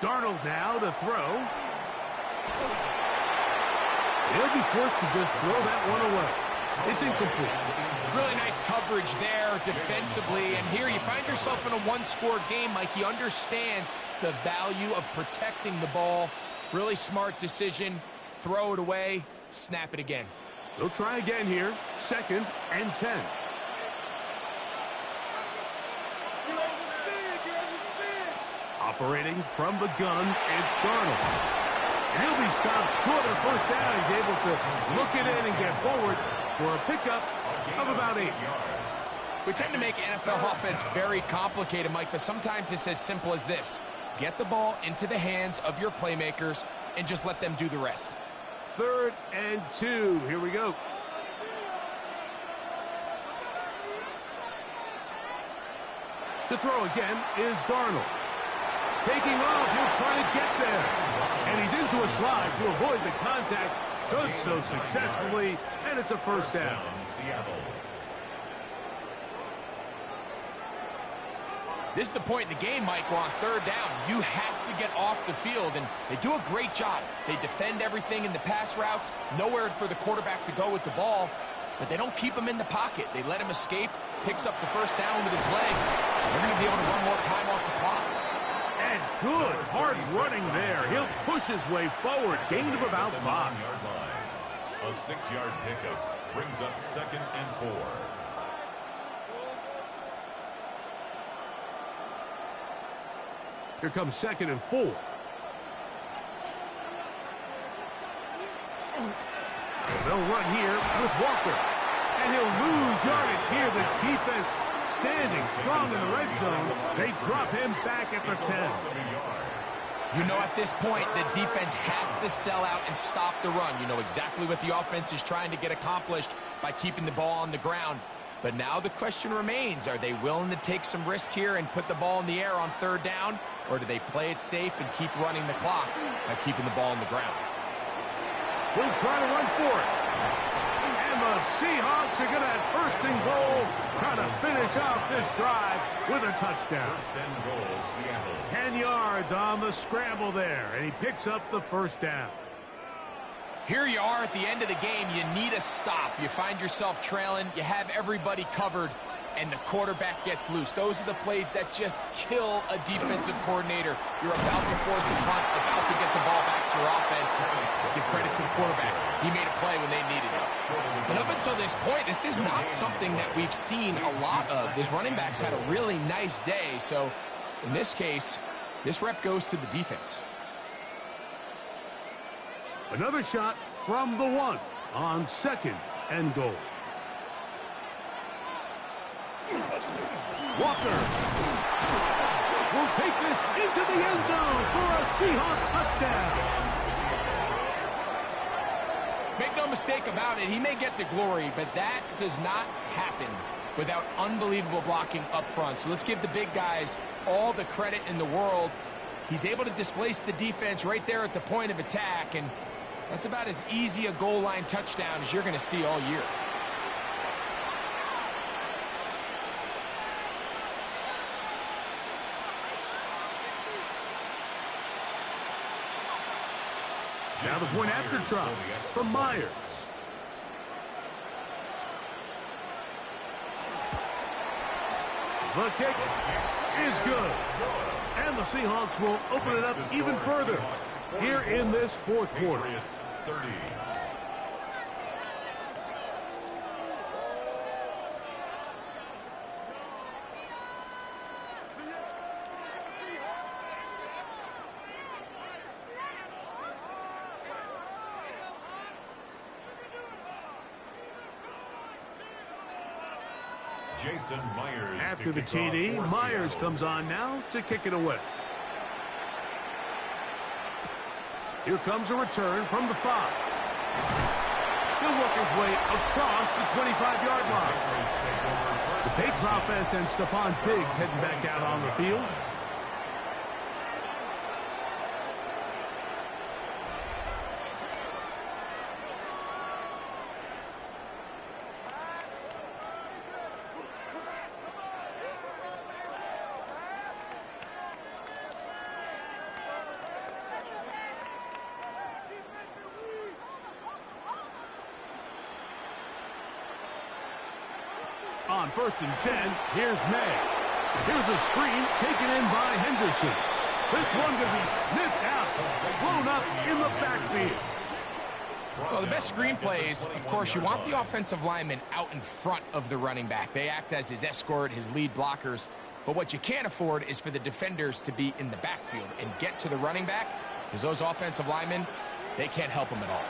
Darnold now to throw. He'll be forced to just throw that one away. It's incomplete. Really nice coverage there defensively. And here you find yourself in a one-score game. Mike, he understands the value of protecting the ball. Really smart decision. Throw it away. Snap it again. They'll try again here. 2nd and 10. Operating from the gun, it's Darnold. And he'll be stopped short of first down. He's able to look it in and get forward for a pickup of about 8. We tend to make NFL offense very complicated, Mike, but sometimes it's as simple as this. Get the ball into the hands of your playmakers and just let them do the rest. 3rd and 2. Here we go. To throw again is Darnold. Taking off, he'll try to get there. And he's into a slide to avoid the contact. Does so successfully, and it's a first down. Seattle. This is the point in the game, Mike, where on 3rd down, you have to get off the field, and they do a great job. They defend everything in the pass routes, nowhere for the quarterback to go with the ball, but they don't keep him in the pocket. They let him escape, picks up the first down with his legs. They're going to be able to run more time off the clock. And good, hard running there. He'll push his way forward. Gain of about 5. A 6-yard pickup brings up 2nd and 4. Here comes 2nd and 4. They'll run here with Walker. And he'll lose yardage here. The defense standing strong in the red zone. They drop him back at the 10. You know, at this point, the defense has to sell out and stop the run. You know exactly what the offense is trying to get accomplished by keeping the ball on the ground. But now the question remains, are they willing to take some risk here and put the ball in the air on 3rd down? Or do they play it safe and keep running the clock by keeping the ball on the ground? He'll try to run for it. And the Seahawks are going to have 1st and goal, trying to finish off this drive with a touchdown. 1st and goal, Seattle. 10 yards on the scramble there, and he picks up the first down. Here you are at the end of the game. You need a stop. You find yourself trailing. You have everybody covered. and the quarterback gets loose. Those are the plays that just kill a defensive coordinator. You're about to force a punt, about to get the ball back to your offense. Give credit to the quarterback. He made a play when they needed it. And up until this point, this is not something that we've seen a lot of. This running back's had a really nice day, so in this case, this rep goes to the defense. Another shot from the 1 on 2nd and goal. Walker will take this into the end zone for a Seahawks touchdown. Make no mistake about it, he may get the glory, but that does not happen without unbelievable blocking up front. So let's give the big guys all the credit in the world. He's able to displace the defense right there at the point of attack, and that's about as easy a goal line touchdown as you're going to see all year. Now the point after try from Myers. The kick is good. And the Seahawks will open it up even further here in this 4th quarter. Patriots 30. Jason Myers. After the TD, Myers comes on now to kick it away. Here comes a return from the 5. He'll work his way across the 25-yard line. The Patriots offense and Stephon Diggs heading back out on the field. On 1st and 10, here's May. Here's a screen taken in by Henderson. This one going to be sniffed out, blown up in the backfield. Well, the best screenplays, of course, you want the offensive lineman out in front of the running back. They act as his escort, his lead blockers. But what you can't afford is for the defenders to be in the backfield and get to the running back, because those offensive linemen, they can't help him at all.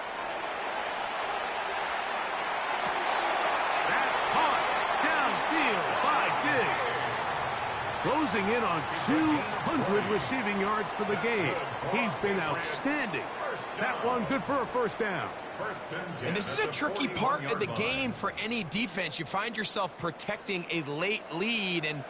Closing in on 200 receiving yards for the game. He's been outstanding. That one good for a 1st down. And this is a tricky part of the game for any defense. You find yourself protecting a late lead, and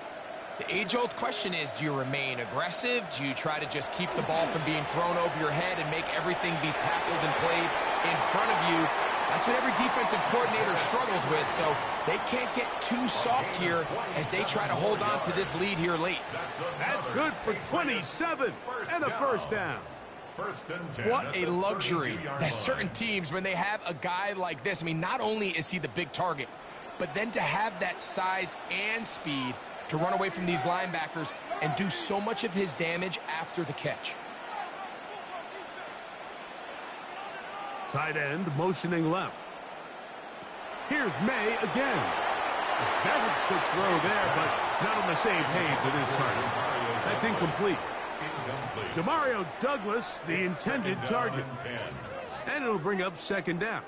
the age-old question is, do you remain aggressive? Do you try to just keep the ball from being thrown over your head and make everything be tackled and played in front of you? That's what every defensive coordinator struggles with, so they can't get too soft here as they try to hold on to this lead here late. That's good for 27 and a 1st down. What a luxury that certain teams, when they have a guy like this, I mean, not only is he the big target, but then to have that size and speed to run away from these linebackers and do so much of his damage after the catch. Tight end motioning left. Here's May again. Very quick throw there, but not on the same page with his target. That's incomplete. Demario Douglas, the intended target. And it'll bring up 2nd down.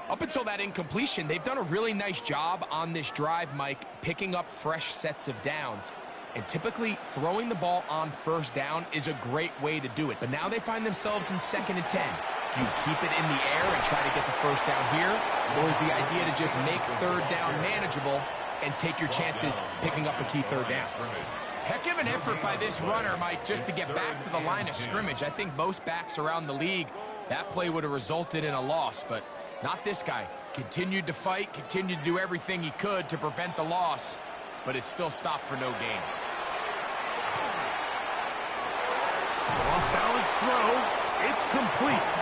Up until that incompletion, they've done a really nice job on this drive, Mike, picking up fresh sets of downs. And typically, throwing the ball on 1st down is a great way to do it. But now they find themselves in 2nd and 10. Do you keep it in the air and try to get the 1st down here? Or is the idea to just make 3rd down manageable and take your chances picking up a key 3rd down? Heck of an effort by this runner, Mike, just to get back to the line of scrimmage. I think most backs around the league, that play would have resulted in a loss, but not this guy. Continued to fight, continued to do everything he could to prevent the loss, but it still stopped for no gain. Off-balance throw. It's complete.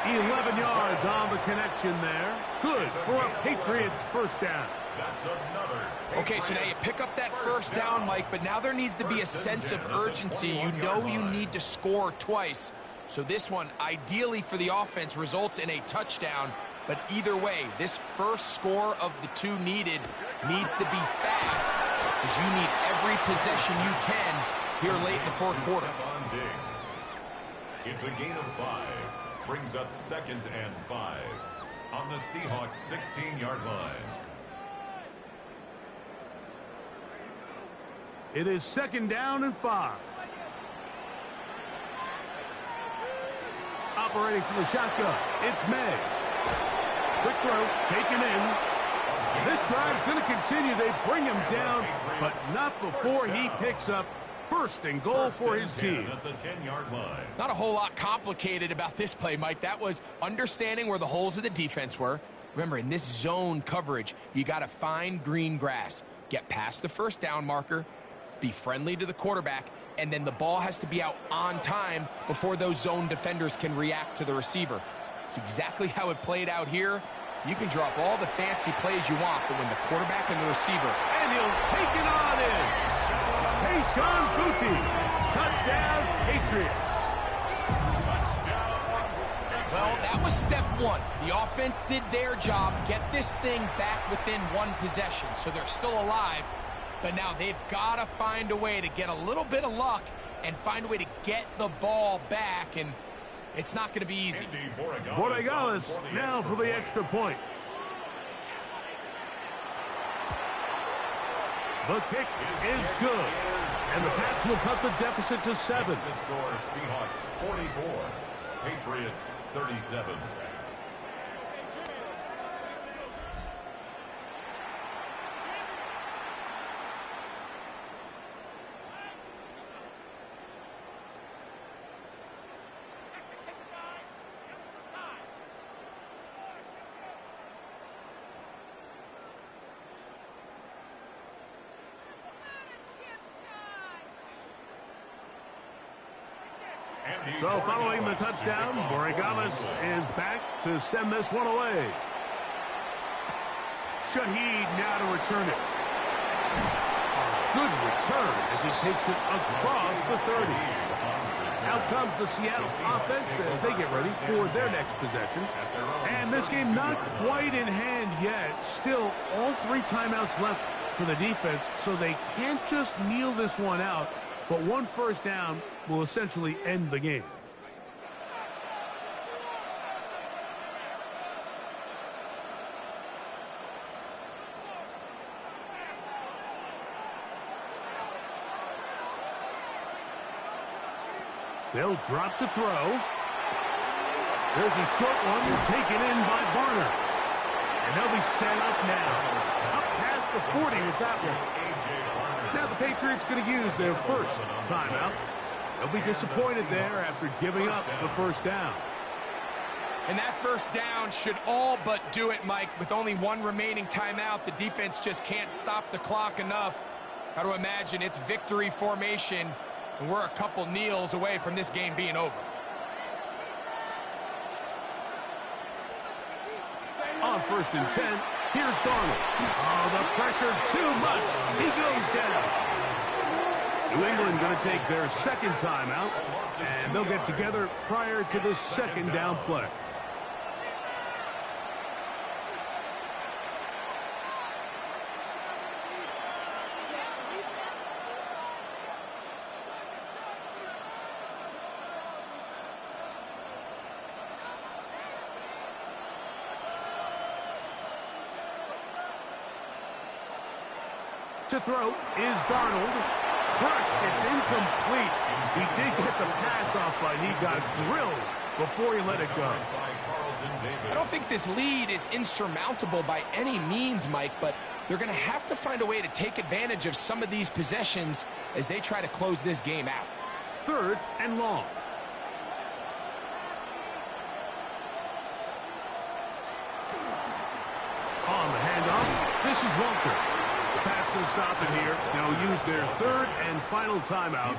11 yards on the connection there. Good for a Patriots 1st down. That's another. Okay, so now you pick up that first down, Mike, but now there needs to be a sense of urgency. You know you need to score twice. So this one, ideally for the offense, results in a touchdown. But either way, this first score of the two needed needs to be fast, because you need every possession you can here late in the fourth quarter. It's a gain of 5. Brings up 2nd and 5 on the Seahawks 16-yard line. It is 2nd down and 5. Operating from the shotgun, it's May. Quick throw, taken in. This drive's going to continue. They bring him down, but not before he picks up 1st and goal for his team. At the 10-yard line. Not a whole lot complicated about this play, Mike. That was understanding where the holes of the defense were. Remember, in this zone coverage, you got to find green grass. Get past the first down marker, be friendly to the quarterback, and then the ball has to be out on time before those zone defenders can react to the receiver. It's exactly how it played out here. You can drop all the fancy plays you want, but when the quarterback and the receiver... And he'll take it on in. Kayshon Boutte. Touchdown, Patriots. Well, that was step one. The offense did their job, get this thing back within one possession, so they're still alive. But now they've got to find a way to get a little bit of luck and find a way to get the ball back, and it's not going to be easy. Borregales now for the extra point. The kick is good, and the Pats will cut the deficit to 7. The score, Seahawks 44, Patriots 37. So following the touchdown, Borregales is back to send this one away. Shaheed now to return it. Good return as he takes it across the 30. Out comes the Seattle offense as they get ready for their next possession. And this game not quite in hand yet. Still, all 3 timeouts left for the defense, so they can't just kneel this one out. But one first down will essentially end the game. They'll drop to throw. There's a short one taken in by Barner. And they'll be set up now. Up past the 40 with that one. Now the Patriots going to use their first timeout. They'll be disappointed there after giving up the first down. And that first down should all but do it, Mike. With only 1 remaining timeout, the defense just can't stop the clock enough. Got to imagine it's victory formation, and we're a couple kneels away from this game being over. On 1st and 10, here's Darnold. Oh, the pressure too much. He goes down. New England going to take their second timeout, and they'll get together prior to the second down play. To throw is Darnold. Crushed. It's incomplete. He did get the pass off, but he got drilled before he let it go. I don't think this lead is insurmountable by any means, Mike, but they're going to have to find a way to take advantage of some of these possessions as they try to close this game out. 3rd and long. On the handoff, this is Walker. The Pats going to stop it here. They'll use their 3rd and final timeout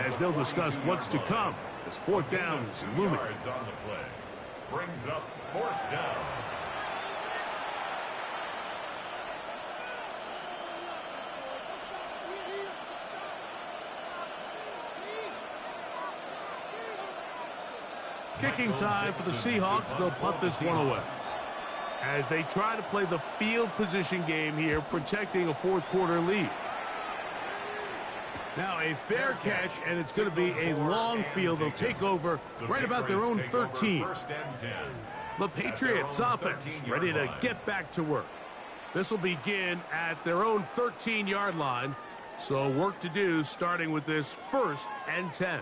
as they'll discuss what's to come as 4th down is looming. On the play. Brings up 4th down. Kicking time for the Seahawks. They'll punt this one away. As they try to play the field position game here, protecting a fourth-quarter lead. Now a fair catch, and it's going to be a long field. They'll take over right about their own 13. The Patriots offense ready to get back to work. This will begin at their own 13-yard line. So work to do starting with this 1st and 10.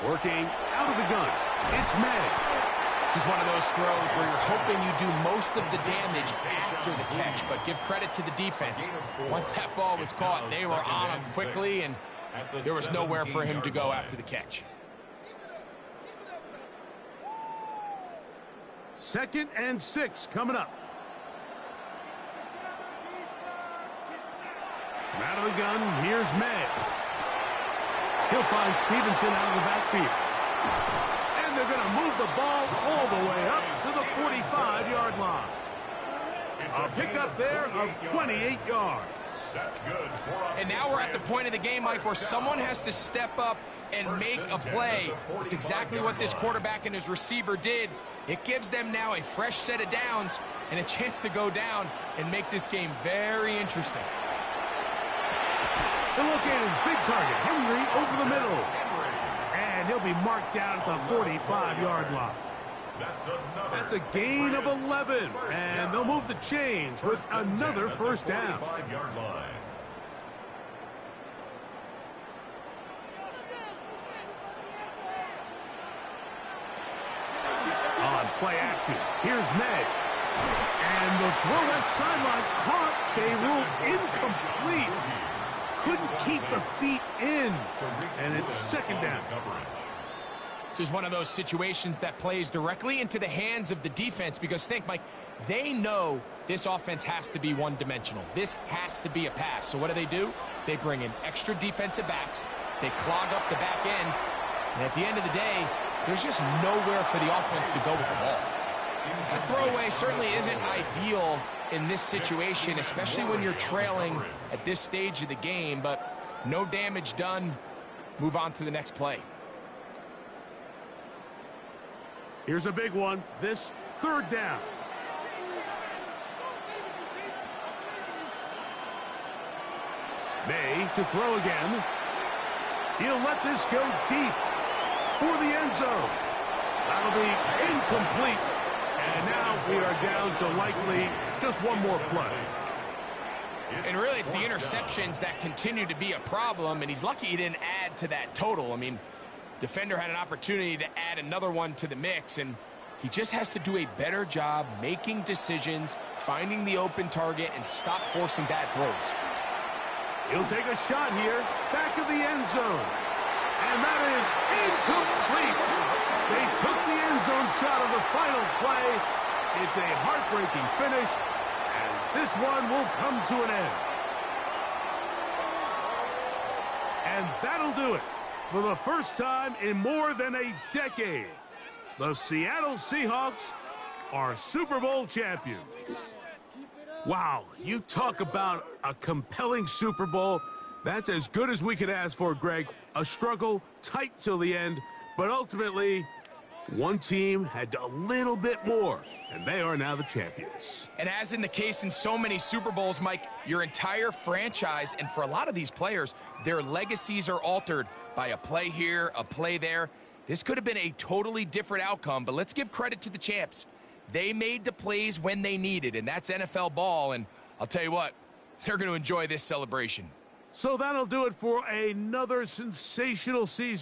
Working out of the gun. It's May. This is one of those throws where you're hoping you do most of the damage after the catch, but give credit to the defense. Once that ball was caught, they were on him quickly, and there was nowhere for him to go after the catch. 2nd and 6 coming up. From out of the gun, here's May. He'll find Stevenson out of the backfield. And they're going to move the ball all the way up to the 45-yard line. A pickup there of 28 yards. That's good. And now we're at the point of the game, Mike, where someone has to step up and make a play. It's exactly what this quarterback and his receiver did. It gives them now a fresh set of downs and a chance to go down and make this game very interesting. They'll look at his big target, Henry, over the middle. And he'll be marked down at the 45-yard line. That's a gain of 11. And they'll move the chains with another first down. On play action, here's May. And the throw that sideline caught. They ruled incomplete. Couldn't keep the feet in. And it's 2nd down. This is one of those situations that plays directly into the hands of the defense because think, Mike, they know this offense has to be one-dimensional. This has to be a pass. So what do? They bring in extra defensive backs. They clog up the back end. And at the end of the day, there's just nowhere for the offense to go with the ball. A throwaway certainly isn't ideal in this situation, especially when you're trailing at this stage of the game, but no damage done. Move on to the next play. Here's a big one. This 3rd down. May to throw again. He'll let this go deep for the end zone. That'll be incomplete. And now we are down to likely just one more play. And really, it's the interceptions that continue to be a problem, and he's lucky he didn't add to that total. I mean, defender had an opportunity to add another one to the mix, and he just has to do a better job making decisions, finding the open target, and stop forcing bad throws. He'll take a shot here, back of the end zone. And that is incomplete. They took the end zone shot of the final play. It's a heartbreaking finish, and this one will come to an end. And that'll do it. For the first time in more than a decade, the Seattle Seahawks are Super Bowl champions. Wow, you talk about a compelling Super Bowl. That's as good as we could ask for, Greg. A struggle, tight till the end, but ultimately, one team had a little bit more, and they are now the champions. And as in the case in so many Super Bowls, Mike, your entire franchise, and for a lot of these players, their legacies are altered by a play here, a play there. This could have been a totally different outcome, but let's give credit to the champs. They made the plays when they needed, and that's NFL ball, and I'll tell you what, they're going to enjoy this celebration. So that'll do it for another sensational season.